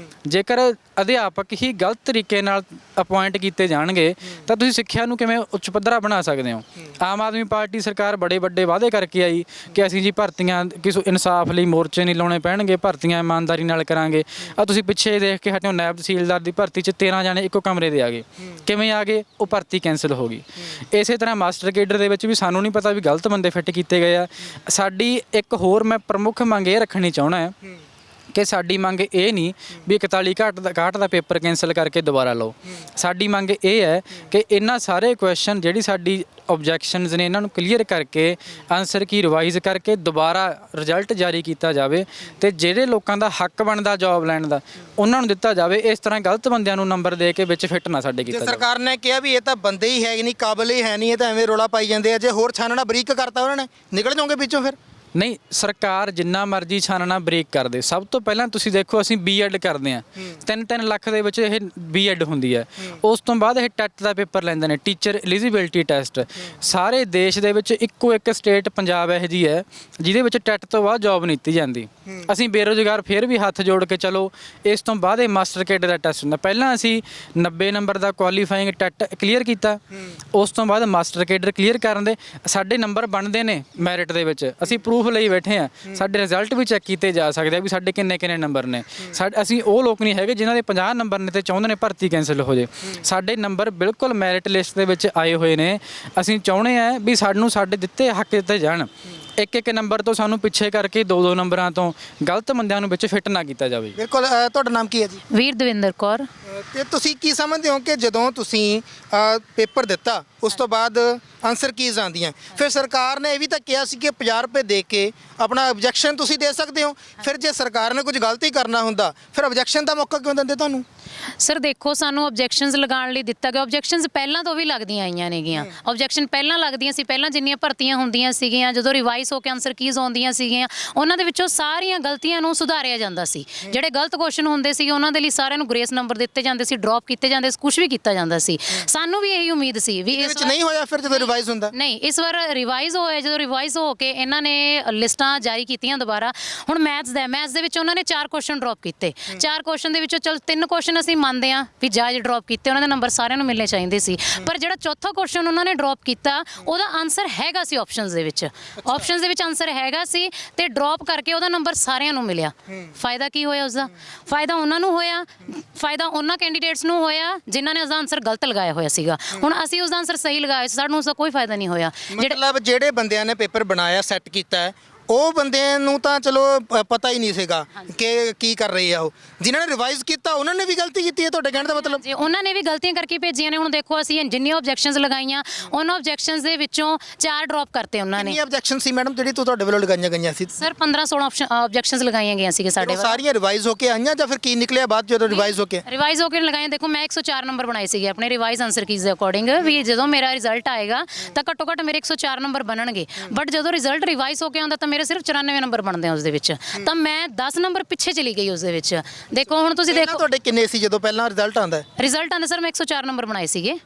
ਜੇਕਰ ਅਧਿਆਪਕ ਹੀ ਗਲਤ ਤਰੀਕੇ ਨਾਲ ਅਪੁਆਇੰਟ ਕੀਤੇ ਜਾਣਗੇ ਤਾਂ ਤੁਸੀਂ ਸਿੱਖਿਆ ਨੂੰ ਕਿਵੇਂ ਉੱਚ ਪੱਧਰਾ ਬਣਾ ਸਕਦੇ ਹੋ? ਆਮ ਆਦਮੀ ਪਾਰਟੀ ਸਰਕਾਰ ਬੜੇ ਵੱਡੇ ਵਾਅਦੇ ਕਰਕੇ ਆਈ ਕਿ ਅਸੀਂ ਜੀ ਭਰਤੀਆਂ ਕਿਸੇ ਇਨਸਾਫ ਲਈ ਮੋਰਚੇ ਨਹੀਂ ਲਾਉਣੇ ਪੈਣਗੇ, ਭਰਤੀਆਂ ਇਮਾਨਦਾਰੀ ਨਾਲ ਕਰਾਂਗੇ। ਆ ਤੁਸੀਂ ਪਿੱਛੇ ਦੇਖ ਕੇ ਹਟਿਓ, ਨਾਇਬ ਤਹਿਸੀਲਦਾਰ ਦੀ ਭਰਤੀ 'ਚ 13 ਜਾਣੇ ਇੱਕੋ ਕਮਰੇ ਦੇ ਆ ਗਏ। ਕਿਵੇਂ ਆ ਗਏ? ਉਹ ਭਰਤੀ ਕੈਂਸਲ ਹੋ ਗਈ। ਇਸੇ ਤਰ੍ਹਾਂ ਮਾਸਟਰ ਕੇਡਰ ਦੇ ਵਿੱਚ ਵੀ ਸਾਨੂੰ ਨਹੀਂ ਪਤਾ ਵੀ ਗਲਤ ਬੰਦੇ ਫਿੱਟ ਕੀਤੇ ਗਏ ਆ। ਸਾਡੀ ਇੱਕ ਹੋਰ ਮੈਂ ਪ੍ਰਮੁੱਖ ਮੰਗ ਇਹ ਰੱਖਣੀ ਚਾਹੁੰਦਾ ਹੈ ਕਿ ਸਾਡੀ ਮੰਗ ਇਹ ਨਹੀਂ ਵੀ 61 ਦਾ ਪੇਪਰ ਕੈਂਸਲ ਕਰਕੇ ਦੁਬਾਰਾ ਲਓ। ਸਾਡੀ ਮੰਗ ਇਹ ਹੈ ਕਿ ਇਹਨਾਂ ਸਾਰੇ ਕੁਐਸਚਨ ਜਿਹੜੀ ਸਾਡੀ ਆਬਜੈਕਸ਼ਨਸ ਨੇ ਇਹਨਾਂ ਨੂੰ ਕਲੀਅਰ ਕਰਕੇ ਆਨਸਰ ਕੀ ਰਿਵਾਈਜ਼ ਕਰਕੇ ਦੁਬਾਰਾ ਰਿਜ਼ਲਟ ਜਾਰੀ ਕੀਤਾ ਜਾਵੇ ਤੇ ਜਿਹੜੇ ਲੋਕਾਂ ਦਾ ਹੱਕ ਬਣਦਾ ਜੌਬ ਲੈਣ ਦਾ ਉਹਨਾਂ ਨੂੰ ਦਿੱਤਾ ਜਾਵੇ। ਇਸ ਤਰ੍ਹਾਂ ਗਲਤ ਬੰਦਿਆਂ ਨੂੰ ਨੰਬਰ ਦੇ ਕੇ ਵਿੱਚ ਫਿੱਟ ਨਾ ਸਾਡੇ ਕੀਤਾ ਜਾਵੇ। ਸਰਕਾਰ ਨੇ ਕਿਹਾ ਵੀ ਇਹ ਤਾਂ ਬੰਦੇ ਹੀ ਹੈ ਨਹੀਂ, ਕਾਬਲ ਹੀ ਹੈ ਨਹੀਂ, ਇਹ ਤਾਂ ਐਵੇਂ ਰੋਲਾ ਪਾਈ ਜਾਂਦੇ ਆ। ਜੇ ਹੋਰ ਛਾਨਣਾ ਬਰੀਕ ਕਰਤਾ ਉਹਨਾਂ ਨੇ ਨਿਕਲ ਜਾਓਗੇ ਵਿੱਚੋਂ ਫਿਰ? ਨਹੀਂ, ਸਰਕਾਰ ਜਿੰਨਾ ਮਰਜ਼ੀ ਛਾਨਣਾ ਬ੍ਰੇਕ ਕਰਦੇ। ਸਭ ਤੋਂ ਪਹਿਲਾਂ ਤੁਸੀਂ ਦੇਖੋ ਅਸੀਂ ਬੀਐਡ ਕਰਦੇ ਹਾਂ, 3-3 ਲੱਖ ਦੇ ਵਿੱਚ ਇਹ ਬੀਐਡ ਹੁੰਦੀ ਹੈ। ਉਸ ਤੋਂ ਬਾਅਦ ਇਹ ਟੈਟ ਦਾ ਪੇਪਰ ਲੈਂਦੇ ਨੇ, ਟੀਚਰ ਐਲੀਜੀਬਿਲਟੀ ਟੈਸਟ। ਸਾਰੇ ਦੇਸ਼ ਦੇ ਵਿੱਚ ਇੱਕੋ ਇੱਕ ਸਟੇਟ ਪੰਜਾਬ ਇਹੋ ਜਿਹੀ ਹੈ ਜਿਹਦੇ ਵਿੱਚ ਟੈਟ ਤੋਂ ਬਾਅਦ ਜੌਬ ਨਹੀਂ ਦਿੱਤੀ ਜਾਂਦੀ। ਅਸੀਂ ਬੇਰੁਜ਼ਗਾਰ ਫਿਰ ਵੀ ਹੱਥ ਜੋੜ ਕੇ ਚਲੋ। ਇਸ ਤੋਂ ਬਾਅਦ ਇਹ ਮਾਸਟਰ ਕੇਡਰ ਦਾ ਟੈਸਟ ਹੁੰਦਾ। ਪਹਿਲਾਂ ਅਸੀਂ 90 ਨੰਬਰ ਦਾ ਕੁਆਲੀਫਾਈਂਗ ਟੈਟ ਕਲੀਅਰ ਕੀਤਾ, ਉਸ ਤੋਂ ਬਾਅਦ ਮਾਸਟਰ ਕੇਡਰ ਕਲੀਅਰ ਕਰਨ ਦੇ ਸਾਡੇ ਨੰਬਰ ਬਣਦੇ ਨੇ ਮੈਰਿਟ ਦੇ ਵਿੱਚ। ਅਸੀਂ ਪ੍ਰੂਫ ਲਈ ਬੈਠੇ ਆ, ਸਾਡੇ ਰਿਜ਼ਲਟ ਵੀ ਚੈੱਕ ਕੀਤੇ ਜਾ ਸਕਦੇ ਆ ਵੀ ਸਾਡੇ ਕਿੰਨੇ ਨੰਬਰ ਨੇ। ਅਸੀਂ ਉਹ ਲੋਕ ਨਹੀਂ ਹੈਗੇ ਜਿਨ੍ਹਾਂ ਦੇ 50 ਨੰਬਰ ਨੇ ਤੇ ਚਾਹੁੰਦੇ ਨੇ ਭਰਤੀ ਕੈਂਸਲ ਹੋ ਜੇ। ਸਾਡੇ ਨੰਬਰ ਬਿਲਕੁਲ ਮੈਰਿਟ ਲਿਸਟ ਦੇ ਵਿੱਚ ਆਏ ਹੋਏ ਨੇ। ਅਸੀਂ ਚਾਹੁੰਦੇ ਆ ਵੀ ਸਾਨੂੰ ਸਾਡੇ ਦਿੱਤੇ ਹੱਕ ਦਿੱਤੇ ਜਾਣ। ਇੱਕ ਨੰਬਰ ਤੋਂ ਸਾਨੂੰ ਪਿੱਛੇ ਕਰਕੇ 2-2 ਨੰਬਰਾਂ ਤੋਂ ਗਲਤ ਬੰਦਿਆਂ ਨੂੰ ਵਿੱਚ ਫਿੱਟ ਨਾ ਕੀਤਾ ਜਾਵੇ। ਬਿਲਕੁਲ। ਤੁਹਾਡਾ ਨਾਮ ਕੀ ਹੈ ਜੀ? ਵੀਰ ਦਵਿੰਦਰ ਕੌਰ। ਤੇ ਤੁਸੀਂ ਕੀ ਸਮਝਦੇ ਹੋ ਕਿ ਜਦੋਂ ਤੁਸੀਂ ਪੇਪਰ ਦਿੱਤਾ ਉਸ ਤੋਂ ਬਾਅਦ ਆਨਸਰ ਕੀਜ਼ ਆਉਂਦੀਆਂ, ਫਿਰ ਸਰਕਾਰ ਨੇ ਇਹ ਵੀ ਤਾਂ ਕਿਹਾ ਸੀ ਕਿ 50 ਰੁਪਏ ਦੇ ਕੇ ਆਪਣਾ ਆਬਜੈਕਸ਼ਨ ਤੁਸੀਂ ਦੇ ਸਕਦੇ ਹੋ। ਫਿਰ ਜੇ ਸਰਕਾਰ ਨੇ ਕੁਝ ਗਲਤੀ ਕਰਨਾ ਹੁੰਦਾ ਫਿਰ ਆਬਜੈਕਸ਼ਨ ਦਾ ਮੌਕਾ ਕਿਉਂ ਦਿੰਦੇ ਤੁਹਾਨੂੰ? ਸਰ ਦੇਖੋ, ਸਾਨੂੰ ਆਬਜੈਕਸ਼ਨਸ ਲਗਾਉਣ ਲਈ ਦਿੱਤਾ ਗਿਆ। ਆਬਜੈਕਸ਼ਨਸ ਪਹਿਲਾਂ ਤੋਂ ਵੀ ਲੱਗਦੀਆਂ ਆਈਆਂ ਨੇਗੀਆਂ। ਆਬਜੈਕਸ਼ਨ ਪਹਿਲਾਂ ਲੱਗਦੀਆਂ ਸੀ, ਪਹਿਲਾਂ ਜਿੰਨੀਆਂ ਭਰਤੀਆਂ ਹੁੰਦੀਆਂ ਸੀਗੀਆਂ, ਜਦੋਂ ਰਿਵਾਈਜ਼ ਹੋ ਕੇ ਆਨਸਰ ਕੀਜ਼ ਆਉਂਦੀਆਂ ਸੀਗੀਆਂ, ਉਹਨਾਂ ਦੇ ਵਿੱਚੋਂ ਸਾਰੀਆਂ ਗਲਤੀਆਂ ਨੂੰ ਸੁਧਾਰਿਆ ਜਾਂਦਾ ਸੀ। ਜਿਹੜੇ ਗਲਤ ਕੁਐਸਚਨ ਹੁੰਦੇ ਸੀ ਉਹਨਾਂ ਦੇ ਲਈ ਸਾਰਿਆਂ ਨੂੰ ਗ੍ਰੇਸ ਨੰਬਰ ਦਿੱਤੇ ਜਾਂਦੇ ਸੀ, ਡ੍ਰੌਪ ਕੀਤੇ ਜਾਂਦੇ ਸੀ, ਕੁਝ ਵੀ ਕੀਤਾ ਜਾਂਦਾ ਸੀ। ਸਾਨੂੰ ਵੀ ਇਹੀ ਉਮੀਦ ਸੀ ਵੀ ਇਸ ਨਹੀਂ ਹੋਇਆ। ਫਿਰ ਜਦੋਂ ਰਿਵਾਈਜ਼ ਹੁੰਦਾ? ਨਹੀਂ, ਇਸ ਵਾਰ ਰਿਵਾਈਜ਼ ਹੋਇਆ। ਜਦੋਂ ਰਿਵਾਈਜ਼ ਹੋ ਕੇ ਇਹਨਾਂ ਨੇ ਲਿਸਟਾਂ ਜਾਰੀ ਕੀਤੀਆਂ ਦੁਬਾਰਾ। ਹੁਣ ਮੈਥਸ ਦੇ ਵਿੱਚ ਉਹਨਾਂ ਨੇ 4 ਕੁਐਸਚਨ ਡ੍ਰੌਪ ਕੀਤੇ। 4 ਕੁਐਸਚਨ ਦੇ ਵਿੱਚੋਂ ਚਲ 3 ਕੁਐਸਚਨ ਅਸੀਂ ਮੰਨਦੇ ਹਾਂ ਵੀ ਜਾਇਜ਼ ਡ੍ਰੌਪ ਕੀਤੇ, ਉਹਨਾਂ ਦੇ ਨੰਬਰ ਸਾਰਿਆਂ ਨੂੰ ਮਿਲਣੇ ਚਾਹੀਦੇ ਸੀ। ਪਰ ਜਿਹੜਾ ਚੌਥਾ ਕੁਐਸਚਨ ਉਹਨਾਂ ਨੇ ਡ੍ਰੌਪ ਕੀਤਾ ਉਹਦਾ ਆਨਸਰ ਹੈਗਾ ਸੀ ਆਪਸ਼ਨਸ ਦੇ ਵਿੱਚ। ਆਪਸ਼ਨਸ ਦੇ ਵਿੱਚ ਆਨਸਰ ਹੈਗਾ ਸੀ ਤੇ ਡ੍ਰੌਪ ਕਰਕੇ ਉਹਦਾ ਨੰਬਰ ਸਾਰਿਆਂ ਨੂੰ ਮਿਲਿਆ। ਫਾਇਦਾ ਕੀ ਹੋਇਆ ਉਸਦਾ? ਫਾਇਦਾ ਉਹਨਾਂ ਨੂੰ ਹੋਇਆ, ਫਾਇਦਾ ਉਹਨਾਂ ਕੈਂਡੀਡੇਟਸ ਨੂੰ ਹੋਇਆ ਜਿਨ੍ਹਾਂ ਨੇ ਉਸਦਾ ਆਨਸਰ ਗਲਤ ਲਗਾਇਆ ਹੋਇਆ ਸੀਗਾ। ਹੁਣ ਅਸੀਂ ਉਸਦਾ ਆਨਸਰ ਸਹੀ ਲਗਾਇਆ, ਸਾਨੂੰ ਉਸਦਾ ਕੋਈ ਫਾਇਦਾ ਨਹੀਂ ਹੋਇਆ। ਮਤਲਬ ਜਿਹੜੇ ਬੰਦਿਆਂ ਨੇ ਪੇਪਰ ਬਣਾਇਆ, ਸੈੱਟ ਕੀਤਾ ਹੈ, ਉਹ ਬੰਦਿਆਂ ਨੂੰ ਤਾਂ ਚਲੋ ਪਤਾ ਹੀ ਨਹੀਂ ਸੀਗਾ ਕਿ ਕੀ ਕਰ ਰਹੇ ਆ। ਉਹ ਜਿਨ੍ਹਾਂ ਨੇ ਰਿਵਾਈਜ਼ ਕੀਤਾ ਉਹਨਾਂ ਨੇ ਵੀ ਗਲਤੀ ਕੀਤੀ ਹੈ ਤੁਹਾਡੇ ਕਹਿਣ ਦਾ ਮਤਲਬ? ਜੀ, ਉਹਨਾਂ ਨੇ ਵੀ ਗਲਤੀਆਂ ਕਰਕੇ ਭੇਜੀਆਂ ਨੇ। ਹੁਣ ਦੇਖੋ ਅਸੀਂ ਜਿੰਨੀਆਂ ਆਬਜੈਕਸ਼ਨਸ ਲਗਾਈਆਂ ਉਹਨਾਂ ਆਬਜੈਕਸ਼ਨਸ ਦੇ ਵਿੱਚੋਂ 4 ਡ੍ਰੌਪ ਕਰਤੇ ਉਹਨਾਂ ਨੇ। ਕਿੰਨੀ ਆਬਜੈਕਸ਼ਨ ਸੀ ਮੈਡਮ ਜਿਹੜੀ ਤੁਹਾਡੇ ਵੱਲੋਂ ਲਗਾਈਆਂ ਗਈਆਂ ਸੀ? ਸਰ 15-16 ਆਬਜੈਕਸ਼ਨਸ ਲਗਾਈਆਂ ਗਈਆਂ ਸੀਗੇ ਸਾਡੇ ਵੱਲ। ਸਾਰੀਆਂ ਰਿਵਾਈਜ਼ ਹੋ ਕੇ ਆਈਆਂ ਜਾਂ ਫਿਰ ਕੀ ਨਿਕਲਿਆ ਬਾਅਦ ਜਦੋਂ ਰਿਵਾਈਜ਼ ਹੋ ਕੇ? ਰਿਵਾਈਜ਼ ਹੋ ਕੇ ਲਗਾਈਆਂ। ਦੇਖੋ ਮੈਂ 104 ਨੰਬਰ ਬਣਾਏ ਸੀਗੇ ਆਪਣੇ ਰਿਵਾਈਜ਼ ਆਨਸਰ ਕੀਜ਼ ਦੇ ਅਕੋਰਡਿੰਗ ਵੀ ਜਦੋਂ ਮੇਰਾ ਰਿਜ਼ਲਟ ਆਏਗਾ ਤਾਂ ਘੱਟੋ ਘੱਟ ਮੇਰੇ 104 ਨੰਬਰ ਬਣਨਗੇ। ਬਟ ਜਦੋਂ ਰਿਜ਼ਲਟ ਰਿਵਾਈਜ਼ ਹੋ ਕੇ ਆਉਂਦਾ ਤਾਂ ਮੇਰੇ ਸਿਰਫ 94 ਨੰਬਰ ਬਣਦੇ ਆ ਉਸ ਦੇ ਵਿੱਚ। ਤਾਂ ਮੈਂ 10 ਨੰਬਰ ਪਿੱਛੇ ਚਲੀ ਗਈ ਉਸ ਦੇ ਵਿੱਚ। ਦੇਖੋ ਹੁਣ ਤੁਸੀਂ ਦੇਖੋ ਤੁਹਾਡੇ ਕਿੰਨੇ ਸੀ ਜਦੋਂ ਪਹਿਲਾਂ ਰਿਜ਼ਲਟ ਆਉਂਦਾ? ਰਿਜ਼ਲਟ ਆਉਂਦਾ ਸਰ ਮੈਂ 104 ਨੰਬਰ ਬਣਾਏ ਸੀਗੇ।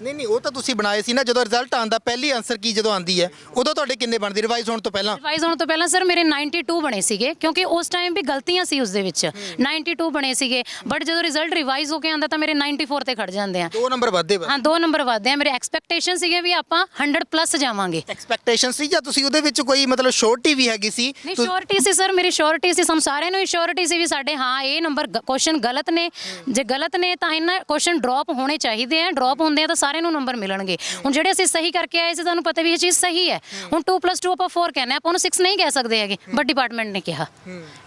ਨਹੀਂ ਉਹ ਤਾਂ ਤੁਸੀਂ ਬਣਾਏ ਸੀ ਨਾ। ਜਦੋਂ ਰਿਜ਼ਲਟ ਆਉਂਦਾ ਪਹਿਲੀ ਆਨਸਰ ਕੀ ਜਦੋਂ ਆਉਂਦੀ ਹੈ ਉਦੋਂ ਤੁਹਾਡੇ ਕਿੰਨੇ ਬਣਦੇ ਰਿਵਾਈਜ਼ ਹੋਣ ਤੋਂ ਪਹਿਲਾਂ? ਰਿਵਾਈਜ਼ ਹੋਣ ਤੋਂ ਪਹਿਲਾਂ ਸਰ ਮੇਰੇ 92 ਬਣੇ ਸੀਗੇ ਕਿਉਂਕਿ ਉਸ ਟਾਈਮ ਵੀ ਗਲਤੀਆਂ ਸੀ ਉਸ ਦੇ ਵਿੱਚ। 92 ਬਣੇ ਸੀਗੇ ਬਟ ਜਦੋਂ ਰਿਜ਼ਲਟ ਰਿਵਾਈਜ਼ ਹੋ ਕੇ ਆਉਂਦਾ ਤਾਂ ਮੇਰੇ 94 ਤੇ ਖੜ ਜਾਂਦੇ ਆ। 2 ਨੰਬਰ ਵੱਧਦੇ? ਹਾਂ 2 ਨੰਬਰ ਵੱਧਦੇ ਆ। ਮੇਰੇ ਐਕਸਪੈਕਟੇਸ਼ਨ ਸੀਗੇ ਵੀ ਆਪਾਂ 100+ ਜਾਵਾਂਗੇ। ਐਕਸਪੈਕਟੇਸ਼ਨ ਸੀ ਜਾਂ ਤੁਸੀਂ ਉਹਦੇ ਵਿੱਚ ਕੋਈ ਮਤਲਬ ਸ਼ੋਰਟੀ ਵੀ ਹੈਗੀ ਸੀ? ਨਹੀਂ ਸ਼ੋਰਟੀ ਸੀ ਸਰ, ਮੇਰੀ ਸ਼ੋਰਟੀ ਸੀ। ਸਾਨੂੰ ਸਾਰਿਆਂ ਨੂੰ ਹੀ ਸ਼ੋਰਟੀ ਸੀ ਵੀ ਸਾਡੇ ਹਾਂ ਇਹ ਨੰਬਰ ਕੁਐਸਚਨ ਗਲਤ ਨੇ। ਜੇ ਗਲਤ ਨੇ ਤਾਂ ਇਹਨਾਂ ਕੁਐਸਚਨ ਡ੍ਰੌਪ ਹੋਣੇ ਚਾਹੀਦੇ ਆ। ਡ੍ਰੌਪ ਹੁੰਦੇ ਆ ਤਾਂ ਸਾਰਿਆਂ ਨੂੰ ਨੰਬਰ ਮਿਲਣਗੇ। ਹੁਣ ਜਿਹੜੇ ਅਸੀਂ ਸਹੀ ਕਰਕੇ ਆਏ ਸੀ ਤੁਹਾਨੂੰ ਪਤਾ ਵੀ ਇਹ ਚੀਜ਼ ਸਹੀ ਹੈ। ਹੁਣ 2+2 ਆਪਾਂ 4 ਕਹਿੰਦੇ ਆਪਾਂ ਉਹਨੂੰ 6 ਨਹੀਂ ਕਹਿ ਸਕਦੇ ਹੈਗੇ ਬਟ ਡਿਪਾਰਟਮੈਂਟ ਨੇ ਕਿਹਾ।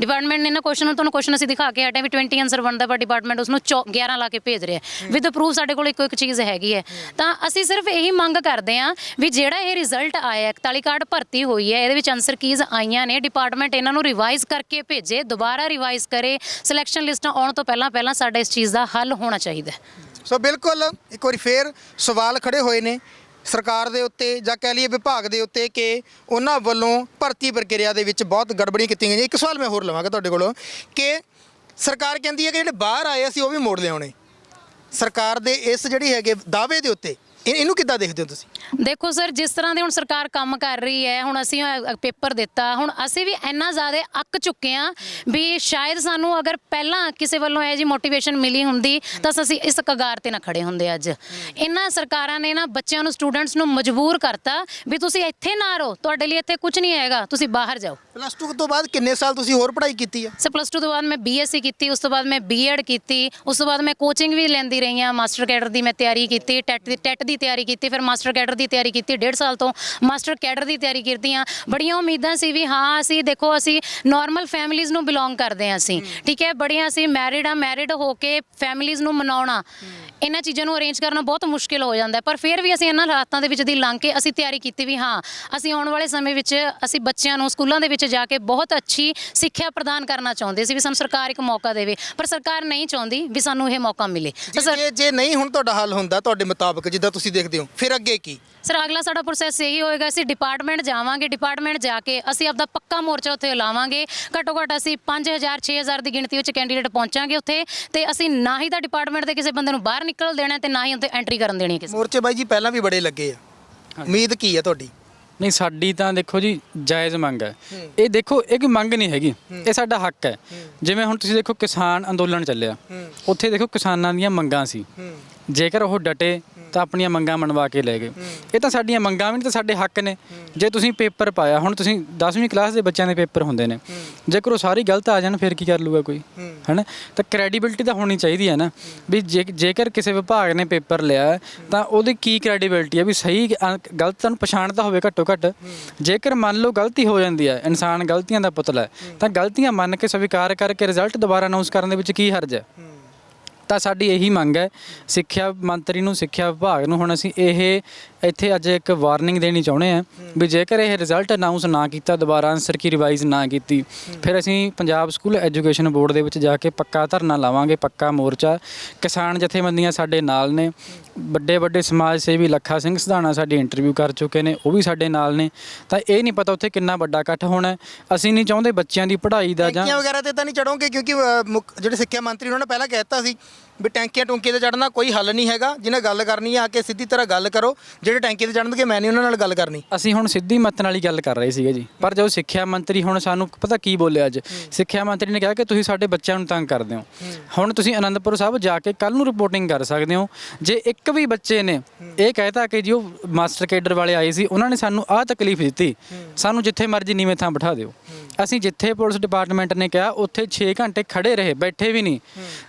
ਡਿਪਾਰਟਮੈਂਟ ਨੇ ਨਾ ਕੁਐਸਚਨ ਤੁਹਾਨੂੰ ਕੁਐਸਚਨ ਅਸੀਂ ਦਿਖਾ ਕੇ ਹਟੇ ਵੀ 20 ਆਨਸਰ ਬਣਦਾ ਪਰ ਡਿਪਾਰਟਮੈਂਟ ਉਸਨੂੰ 11 ਲਾ ਕੇ ਭੇਜ ਰਿਹਾ ਵਿਦ ਪ੍ਰੂਫ। ਸਾਡੇ ਕੋਲ ਇੱਕੋ ਇੱਕ ਚੀਜ਼ ਹੈਗੀ ਹੈ। ਤਾਂ ਅਸੀਂ ਸਿਰਫ ਇਹੀ ਮੰਗ ਕਰਦੇ ਹਾਂ ਵੀ ਜਿਹੜਾ ਇਹ ਰਿਜ਼ਲਟ ਆਇਆ 41 ਕਾਰਡ ਭਰਤੀ ਹੋਈ ਹੈ ਇਹਦੇ ਵਿੱਚ ਆਨਸਰ ਕੀਜ਼ ਆਈਆਂ ਨੇ, ਡਿਪਾਰਟਮੈਂਟ ਇਹਨਾਂ ਨੂੰ ਰਿਵਾਈਜ਼ ਕਰਕੇ ਭੇਜੇ, ਦੁਬਾਰਾ ਰਿਵਾਈਜ਼ ਕਰੇ। ਸਿਲੈਕਸ਼ਨ ਲਿਸਟਾਂ ਆਉਣ ਤੋਂ ਪਹਿਲਾਂ ਸਾਡਾ ਇਸ ਚੀਜ਼ ਦਾ ਹੱਲ ਹੋਣਾ ਚਾਹੀਦਾ। ਸੋ ਬਿਲਕੁਲ ਇੱਕ ਵਾਰੀ ਫੇਰ ਸਵਾਲ ਖੜੇ ਹੋਏ ਨੇ ਸਰਕਾਰ ਦੇ ਉੱਤੇ ਜਾਂ ਕਹਿ ਲਈਏ ਵਿਭਾਗ ਦੇ ਉੱਤੇ ਕਿ ਉਹਨਾਂ ਵੱਲੋਂ ਭਰਤੀ ਪ੍ਰਕਿਰਿਆ ਦੇ ਵਿੱਚ ਬਹੁਤ ਗੜਬੜੀ ਕੀਤੀ ਗਈ। ਇੱਕ ਸਵਾਲ ਮੈਂ ਹੋਰ ਲਵਾਂਗਾ ਤੁਹਾਡੇ ਕੋਲੋਂ ਕਿ ਸਰਕਾਰ ਕਹਿੰਦੀ ਹੈ ਕਿ ਜਿਹੜੇ ਬਾਹਰ ਆਏ ਅਸੀਂ ਉਹ ਵੀ ਮੋੜ ਲਿਆਉਣੇ। ਸਰਕਾਰ ਦੇ ਇਸ ਜਿਹੜੀ ਹੈਗੇ ਦਾਅਵੇ ਦੇ ਉੱਤੇ ਇਹਨੂੰ ਕਿੱਦਾਂ ਦੇਖਦੇ ਹੋ ਤੁਸੀਂ? ਦੇਖੋ ਸਰ, ਜਿਸ ਤਰ੍ਹਾਂ ਦੇ ਹੁਣ ਸਰਕਾਰ ਕੰਮ ਕਰ ਰਹੀ ਹੈ, ਹੁਣ ਅਸੀਂ ਪੇਪਰ ਦਿੱਤਾ, ਹੁਣ ਅਸੀਂ ਵੀ ਇੰਨਾ ਜ਼ਿਆਦਾ ਅੱਕ ਚੁੱਕੇ ਹਾਂ ਵੀ ਸ਼ਾਇਦ ਸਾਨੂੰ ਅਗਰ ਪਹਿਲਾਂ ਕਿਸੇ ਵੱਲੋਂ ਇਹ ਜੀ ਮੋਟੀਵੇਸ਼ਨ ਮਿਲੀ ਹੁੰਦੀ ਤਾਂ ਅਸੀਂ ਇਸ ਕਗਾਰ ਤੇ ਨਾ ਖੜੇ ਹੁੰਦੇ ਅੱਜ। ਇਹਨਾਂ ਸਰਕਾਰਾਂ ਨੇ ਨਾ ਬੱਚਿਆਂ ਨੂੰ, ਸਟੂਡੈਂਟਸ ਨੂੰ ਮਜਬੂਰ ਕਰਤਾ ਵੀ ਤੁਸੀਂ ਇੱਥੇ ਨਾ ਰਹੋ, ਤੁਹਾਡੇ ਲਈ ਇੱਥੇ ਕੁਝ ਨਹੀਂ ਹੈਗਾ, ਤੁਸੀਂ ਬਾਹਰ ਜਾਓ। +2 ਤੋਂ ਬਾਅਦ ਕਿੰਨੇ ਸਾਲ ਤੁਸੀਂ ਹੋਰ ਪੜ੍ਹਾਈ ਕੀਤੀ ਆ? ਸਰ +2 ਤੋਂ ਬਾਅਦ ਮੈਂ BSc ਕੀਤੀ, ਉਸ ਤੋਂ ਬਾਅਦ ਮੈਂ B.Ed ਕੀਤੀ, ਉਸ ਤੋਂ ਬਾਅਦ ਮੈਂ ਕੋਚਿੰਗ ਵੀ ਲੈਂਦੀ ਰਹੀ ਹਾਂ, ਮਾਸਟਰ ਕੈਡਰ ਦੀ ਮੈਂ ਤਿਆਰੀ ਕੀਤੀ, ਟੈਟ ਦੀ ਤਿਆਰੀ ਕੀਤੀ, ਫਿਰ ਮਾਸਟਰ ਕੈਡਰ ਦੀ ਤਿਆਰੀ ਕੀਤੀ, 1.5 ਸਾਲ ਤੋਂ ਮਾਸਟਰ ਕੈਡਰ ਦੀ ਤਿਆਰੀ ਕਰਦੀ ਹਾਂ। ਬੜੀਆਂ ਉਮੀਦਾਂ ਸੀ ਵੀ ਹਾਂ ਅਸੀਂ ਦੇਖੋ ਅਸੀਂ ਨਾਰਮਲ ਫੈਮਿਲੀਜ਼ ਨੂੰ ਬਿਲੋਂਗ ਕਰਦੇ ਹਾਂ ਅਸੀਂ, ਠੀਕ ਹੈ, ਬੜੀਆਂ ਅਸੀਂ ਮੈਰਿਡ ਹੋ ਕੇ ਫੈਮਿਲੀਜ਼ ਨੂੰ ਮਨਾਉਣਾ, ਇਹਨਾਂ ਚੀਜ਼ਾਂ ਨੂੰ ਅਰੇਂਜ ਕਰਨਾ ਬਹੁਤ ਮੁਸ਼ਕਿਲ ਹੋ ਜਾਂਦਾ, ਪਰ ਫਿਰ ਵੀ ਅਸੀਂ ਇਹਨਾਂ ਹਾਲਾਤਾਂ ਦੇ ਵਿੱਚ ਦੀ ਲੰਘ ਕੇ ਅਸੀਂ ਤਿਆਰੀ ਕੀਤੀ ਵੀ ਹਾਂ ਅਸੀਂ ਆਉਣ ਵਾਲੇ ਸਮੇਂ ਵਿੱਚ ਅਸੀਂ ਬੱਚਿਆਂ ਨੂੰ ਸਕੂਲਾਂ ਦੇ ਵਿੱਚ ਜਾ ਕੇ ਬਹੁਤ ਅੱਛੀ ਸਿੱਖਿਆ ਪ੍ਰਦਾਨ ਕਰਨਾ ਚਾਹੁੰਦੇ ਸੀ ਵੀ ਸਾਨੂੰ ਸਰਕਾਰ ਇੱਕ ਮੌਕਾ ਦੇਵੇ, ਪਰ ਸਰਕਾਰ ਨਹੀਂ ਚਾਹੁੰਦੀ ਵੀ ਸਾਨੂੰ ਇਹ ਮੌਕਾ ਮਿਲੇ। ਜੇ ਨਹੀਂ ਹੁਣ ਤੁਹਾਡਾ ਹੱਲ ਹੁੰਦਾ ਤੁਹਾਡੇ ਮੁਤਾਬਕ ਜਿੱਦਾਂ ਤੁਸੀਂ ਦੇਖਦੇ ਹੋ, ਫਿਰ ਅੱਗੇ ਕੀ? ਸਰ ਅਗਲਾ ਸਾਡਾ ਪ੍ਰੋਸੈਸ ਇਹੀ ਹੋਏਗਾ, ਅਸੀਂ ਡਿਪਾਰਟਮੈਂਟ ਜਾਵਾਂਗੇ, ਡਿਪਾਰਟਮੈਂਟ ਜਾ ਕੇ ਅਸੀਂ ਆਪਦਾ ਪੱਕਾ ਮੋਰਚਾ ਉੱਥੇ ਲਾਵਾਂਗੇ, ਘੱਟੋ ਘੱਟ ਅਸੀਂ 5000 6000 ਦੀ ਗਿਣਤੀ ਵਿੱਚ ਕੈਂਡੀਡੇਟ ਪਹੁੰਚਾਂਗੇ ਉੱਥੇ, ਤੇ ਅਸੀਂ ਨਾ ਹੀ ਤਾਂ ਡਿਪਾਰਟਮੈਂਟ ਦੇ ਕਿਸੇ ਬੰਦੇ ਨੂੰ ਬਾਹਰ ਨਿਕਲ ਦੇਣਾ ਤੇ ਨਾ ਹੀ ਉੱਥੇ ਐਂਟਰੀ ਕਰਨ ਦੇਣੀ ਕਿਸੇ। ਮੋਰਚੇ ਬਾਈ ਜੀ ਪਹਿਲਾਂ ਵੀ ਬੜੇ ਲੱਗੇ ਆ, ਉਮੀਦ ਕੀ ਹੈ ਤੁਹਾਡੀ? ਨਹੀਂ, ਸਾਡੀ ਤਾਂ ਦੇਖੋ ਜੀ ਜਾਇਜ਼ ਮੰਗ ਹੈ ਇਹ। ਦੇਖੋ ਇਹ ਕੋਈ ਮੰਗ ਨਹੀਂ ਹੈਗੀ, ਇਹ ਸਾਡਾ ਹੱਕ ਹੈ। ਜਿਵੇਂ ਹੁਣ ਤੁਸੀਂ ਦੇਖੋ ਕਿਸਾਨ ਅੰਦੋਲਨ ਚੱਲਿਆ, ਉੱਥੇ ਦੇਖੋ ਕਿਸਾਨਾਂ ਦੀਆਂ ਮੰਗਾਂ ਸੀ, ਜੇਕਰ ਉਹ ਡਟੇ ਤਾਂ ਆਪਣੀਆਂ ਮੰਗਾਂ ਮਨਵਾ ਕੇ ਲੈ ਗਏ। ਇਹ ਤਾਂ ਸਾਡੀਆਂ ਮੰਗਾਂ ਵੀ ਨਹੀਂ, ਤਾਂ ਸਾਡੇ ਹੱਕ ਨੇ। ਜੇ ਤੁਸੀਂ ਪੇਪਰ ਪਾਇਆ, ਹੁਣ ਤੁਸੀਂ 10ਵੀਂ ਕਲਾਸ ਦੇ ਬੱਚਿਆਂ ਦੇ ਪੇਪਰ ਹੁੰਦੇ ਨੇ, ਜੇਕਰ ਉਹ ਸਾਰੇ ਗਲਤ ਆ ਜਾਣ ਫਿਰ ਕੀ ਕਰ ਲੂਗਾ ਕੋਈ, ਹੈ ਨਾ? ਤਾਂ ਕ੍ਰੈਡੀਬਿਲਿਟੀ ਤਾਂ ਹੋਣੀ ਚਾਹੀਦੀ ਹੈ ਨਾ ਵੀ ਜੇਕਰ ਕਿਸੇ ਵਿਭਾਗ ਨੇ ਪੇਪਰ ਲਿਆ ਤਾਂ ਉਹਦੀ ਕੀ ਕ੍ਰੈਡੀਬਿਲਿਟੀ ਹੈ ਵੀ ਸਹੀ ਗਲਤ ਤੁਹਾਨੂੰ ਪਛਾਣ ਤਾਂ ਹੋਵੇ ਘੱਟੋ ਘੱਟ। ਜੇਕਰ ਮੰਨ ਲਓ ਗਲਤੀ ਹੋ ਜਾਂਦੀ ਹੈ, ਇਨਸਾਨ ਗਲਤੀਆਂ ਦਾ ਪੁਤਲਾ ਹੈ, ਤਾਂ ਗਲਤੀਆਂ ਮੰਨ ਕੇ ਸਵੀਕਾਰ ਕਰਕੇ ਰਿਜ਼ਲਟ ਦੁਬਾਰਾ ਅਨਾਉਂਸ ਕਰਨ ਦੇ ਵਿੱਚ ਕੀ ਹਰਜ ਹੈ? ਤਾਂ ਸਾਡੀ ਇਹੀ ਮੰਗ ਹੈ ਸਿੱਖਿਆ ਮੰਤਰੀ ਨੂੰ, ਸਿੱਖਿਆ ਵਿਭਾਗ ਨੂੰ। ਹੁਣ ਅਸੀਂ ਇਹ ਇੱਥੇ ਅੱਜ ਇੱਕ ਵਾਰਨਿੰਗ ਦੇਣੀ ਚਾਹੁੰਦੇ ਹਾਂ ਵੀ ਜੇਕਰ ਇਹ ਰਿਜ਼ਲਟ ਅਨਾਉਂਸ ਨਾ ਕੀਤਾ, ਦੁਬਾਰਾ ਆਨਸਰ ਕੀ ਰਿਵਾਈਜ਼ ਨਾ ਕੀਤੀ, ਫਿਰ ਅਸੀਂ ਪੰਜਾਬ ਸਕੂਲ ਐਜੂਕੇਸ਼ਨ ਬੋਰਡ ਦੇ ਵਿੱਚ ਜਾ ਕੇ ਪੱਕਾ ਧਰਨਾ ਲਾਵਾਂਗੇ, ਪੱਕਾ ਮੋਰਚਾ। ਕਿਸਾਨ ਜਥੇਬੰਦੀਆਂ ਸਾਡੇ ਨਾਲ ਨੇ, ਵੱਡੇ ਸਮਾਜ ਸੇਵੀ ਲੱਖਾ ਸਿੰਘ ਸਿਧਾਣਾ ਸਾਡੀ ਇੰਟਰਵਿਊ ਕਰ ਚੁੱਕੇ ਨੇ, ਉਹ ਵੀ ਸਾਡੇ ਨਾਲ ਨੇ। ਤਾਂ ਇਹ ਨਹੀਂ ਪਤਾ ਉੱਥੇ ਕਿੰਨਾ ਵੱਡਾ ਇਕੱਠ ਹੋਣਾ। ਅਸੀਂ ਨਹੀਂ ਚਾਹੁੰਦੇ ਬੱਚਿਆਂ ਦੀ ਪੜ੍ਹਾਈ ਦਾ ਜਾਂ ਵਗੈਰਾ ਤੇ ਤਾਂ ਨਹੀਂ ਚੜੋਗੇ, ਕਿਉਂਕਿ ਜਿਹੜੇ ਸਿੱਖਿਆ ਮੰਤਰੀ ਉਹਨਾਂ ਨੇ ਪਹਿਲਾਂ ਕਹਿ ਦਿੱਤਾ ਸੀ ਵੀ ਟੈਂਕੀਆਂ ਟੂੰਕੀਆਂ ਤੇ ਚੜ੍ਹਨਾ ਕੋਈ ਹੱਲ ਨਹੀਂ ਹੈਗਾ, ਜਿਹਨੇ ਗੱਲ ਕਰਨੀ ਹੈ ਆ ਕੇ ਸਿੱਧੀ ਤਰ੍ਹਾਂ ਗੱਲ ਕਰੋ, ਜਿਹੜੇ ਟੈਂਕੀ ਤੇ ਚੜ੍ਹਨਗੇ ਮੈਂ ਨਹੀਂ ਉਹਨਾਂ ਨਾਲ ਗੱਲ ਕਰਨੀ। ਅਸੀਂ ਹੁਣ ਸਿੱਧੀ ਮੱਤ ਨਾਲ ਹੀ ਗੱਲ ਕਰ ਰਹੇ ਸੀਗੇ ਜੀ, ਪਰ ਜਦੋਂ ਸਿੱਖਿਆ ਮੰਤਰੀ ਹੁਣ ਸਾਨੂੰ ਪਤਾ ਕੀ ਬੋਲਿਆ ਅੱਜ, ਸਿੱਖਿਆ ਮੰਤਰੀ ਨੇ ਕਿਹਾ ਕਿ ਤੁਸੀਂ ਸਾਡੇ ਬੱਚਿਆਂ ਨੂੰ ਤੰਗ ਕਰਦੇ ਹੋ। ਹੁਣ ਤੁਸੀਂ ਅਨੰਦਪੁਰ ਸਾਹਿਬ ਜਾ ਕੇ ਕੱਲ੍ਹ ਨੂੰ ਰਿਪੋਰਟਿੰਗ ਕਰ ਸਕਦੇ ਹੋ। ਜੇ ਇੱਕ ਵੀ ਬੱਚੇ ਨੇ ਇਹ ਕਹਿਤਾ ਕਿ ਜੀ ਉਹ ਮਾਸਟਰ ਕੇਡਰ ਵਾਲੇ ਆਏ ਸੀ, ਉਹਨਾਂ ਨੇ ਸਾਨੂੰ ਆਹ ਤਕਲੀਫ ਦਿੱਤੀ, ਸਾਨੂੰ ਜਿੱਥੇ ਮਰਜ਼ੀ ਨੀਵੇਂ ਥਾਂ ਬਿਠਾ ਦਿਓ। ਅਸੀਂ ਜਿੱਥੇ ਪੁਲਿਸ ਡਿਪਾਰਟਮੈਂਟ ਨੇ ਕਿਹਾ ਉੱਥੇ 6 ਘੰਟੇ ਖੜੇ ਰਹੇ, ਬੈਠੇ ਵੀ ਨਹੀਂ।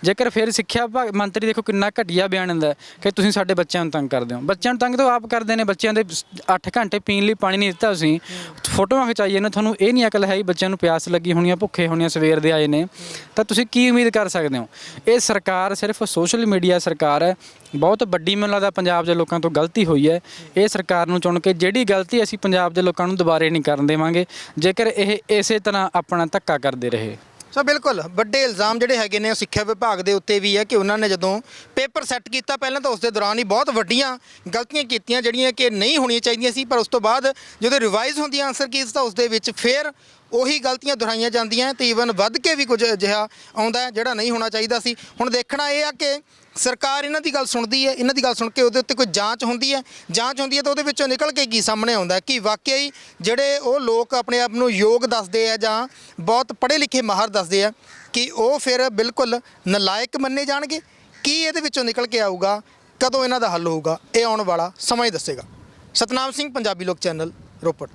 ਜੇਕਰ ਫਿਰ ਸਿੱਖਿਆ ਮੰਤਰੀ ਦੇਖੋ ਕਿੰਨਾ ਘਟੀਆ ਬਿਆਨ ਦਿੰਦਾ ਕਿ ਤੁਸੀਂ ਸਾਡੇ ਬੱਚਿਆਂ ਨੂੰ ਤੰਗ ਕਰਦੇ ਹੋ। ਬੱਚਿਆਂ ਨੂੰ ਤੰਗ ਤਾਂ ਆਪ ਕਰਦੇ ਨੇ, ਬੱਚਿਆਂ ਦੇ 8 ਘੰਟੇ ਪੀਣ ਲਈ ਪਾਣੀ ਨਹੀਂ ਦਿੱਤਾ ਤੁਸੀਂ, ਫੋਟੋਆਂ ਖਿਚਾਈਏ ਨੇ, ਤੁਹਾਨੂੰ ਇਹ ਨਹੀਂ ਅਕਲ ਹੈ ਬੱਚਿਆਂ ਨੂੰ ਪਿਆਸ ਲੱਗੀ ਹੋਣੀ ਆ, ਭੁੱਖੇ ਹੋਣੀਆਂ, ਸਵੇਰ ਦੇ ਆਏ ਨੇ, ਤਾਂ ਤੁਸੀਂ ਕੀ ਉਮੀਦ ਕਰ ਸਕਦੇ ਹੋ? ਇਹ ਸਰਕਾਰ ਸਿਰਫ ਸੋਸ਼ਲ ਮੀਡੀਆ ਸਰਕਾਰ ਹੈ। ਬਹੁਤ ਵੱਡੀ ਮੈਨੂੰ ਲੱਗਦਾ ਪੰਜਾਬ ਦੇ ਲੋਕਾਂ ਤੋਂ ਗਲਤੀ ਹੋਈ ਹੈ। ਇਹ ਸਰਕਾਰ ਨੂੰ ਚੁਣ ਕੇ ਜਿਹੜੀ ਗਲਤੀ ਅਸੀਂ ਪੰਜਾਬ ਦੇ ਲੋਕਾਂ ਨੂੰ ਦੁਬਾਰੇ ਨਹੀਂ ਕਰਨ ਦੇਵਾਂਗੇ ਜੇਕਰ ਇਹ ਇਸੇ ਤਰ੍ਹਾਂ ਆਪਣਾ ਧੱਕਾ ਕਰਦੇ ਰਹੇ। ਸੋ ਬਿਲਕੁਲ ਵੱਡੇ ਇਲਜ਼ਾਮ ਜਿਹੜੇ ਹੈਗੇ ਨੇ ਸਿੱਖਿਆ ਵਿਭਾਗ ਦੇ ਉੱਤੇ ਵੀ ਹੈ ਕਿ ਉਹਨਾਂ ਨੇ ਜਦੋਂ ਪੇਪਰ ਸੈੱਟ ਕੀਤਾ ਪਹਿਲਾਂ ਤਾਂ ਉਸ ਦੇ ਦੌਰਾਨ ਹੀ ਬਹੁਤ ਵੱਡੀਆਂ ਗਲਤੀਆਂ ਕੀਤੀਆਂ ਜਿਹੜੀਆਂ ਕਿ ਨਹੀਂ ਹੋਣੀਆਂ ਚਾਹੀਦੀਆਂ ਸੀ, ਪਰ ਉਸ ਤੋਂ ਬਾਅਦ ਜਦੋਂ ਰਿਵਾਈਜ਼ ਹੁੰਦੀਆਂ ਆਨਸਰ ਕੀਜ਼ ਤਾਂ ਉਸ ਦੇ ਵਿੱਚ ਫਿਰ ਉਹੀ ਗਲਤੀਆਂ ਦੁਹਰਾਈਆਂ ਜਾਂਦੀਆਂ ਤੇ ਈਵਨ ਵੱਧ ਕੇ ਵੀ ਕੁਝ ਅਜਿਹਾ ਆਉਂਦਾ ਜਿਹੜਾ ਨਹੀਂ ਹੋਣਾ ਚਾਹੀਦਾ ਸੀ। ਹੁਣ ਦੇਖਣਾ ਇਹ ਆ ਕਿ ਸਰਕਾਰ ਇਹਨਾਂ ਦੀ ਗੱਲ ਸੁਣਦੀ ਹੈ, ਇਹਨਾਂ ਦੀ ਗੱਲ ਸੁਣ ਕੇ ਉਹਦੇ ਉੱਤੇ ਕੋਈ ਜਾਂਚ ਹੁੰਦੀ ਹੈ ਤਾਂ ਉਹਦੇ ਵਿੱਚੋਂ ਨਿਕਲ ਕੇ ਕੀ ਸਾਹਮਣੇ ਆਉਂਦਾ ਕਿ ਵਾਕਿਆ ਹੀ ਜਿਹੜੇ ਉਹ ਲੋਕ ਆਪਣੇ ਆਪ ਨੂੰ ਯੋਗ ਦੱਸਦੇ ਆ ਜਾਂ ਬਹੁਤ ਪੜ੍ਹੇ ਲਿਖੇ ਮਾਹਰ ਦੱਸਦੇ ਆ ਕਿ ਉਹ ਫਿਰ ਬਿਲਕੁਲ ਨਲਾਇਕ ਮੰਨੇ ਜਾਣਗੇ। ਕੀ ਇਹਦੇ ਵਿੱਚੋਂ ਨਿਕਲ ਕੇ ਆਊਗਾ, ਕਦੋਂ ਇਹਨਾਂ ਦਾ ਹੱਲ ਹੋਊਗਾ, ਇਹ ਆਉਣ ਵਾਲਾ ਸਮਾਂ ਹੀ ਦੱਸੇਗਾ। ਸਤਨਾਮ ਸਿੰਘ, ਪੰਜਾਬੀ ਲੋਕ ਚੈਨਲ, ਰੋਪੜ।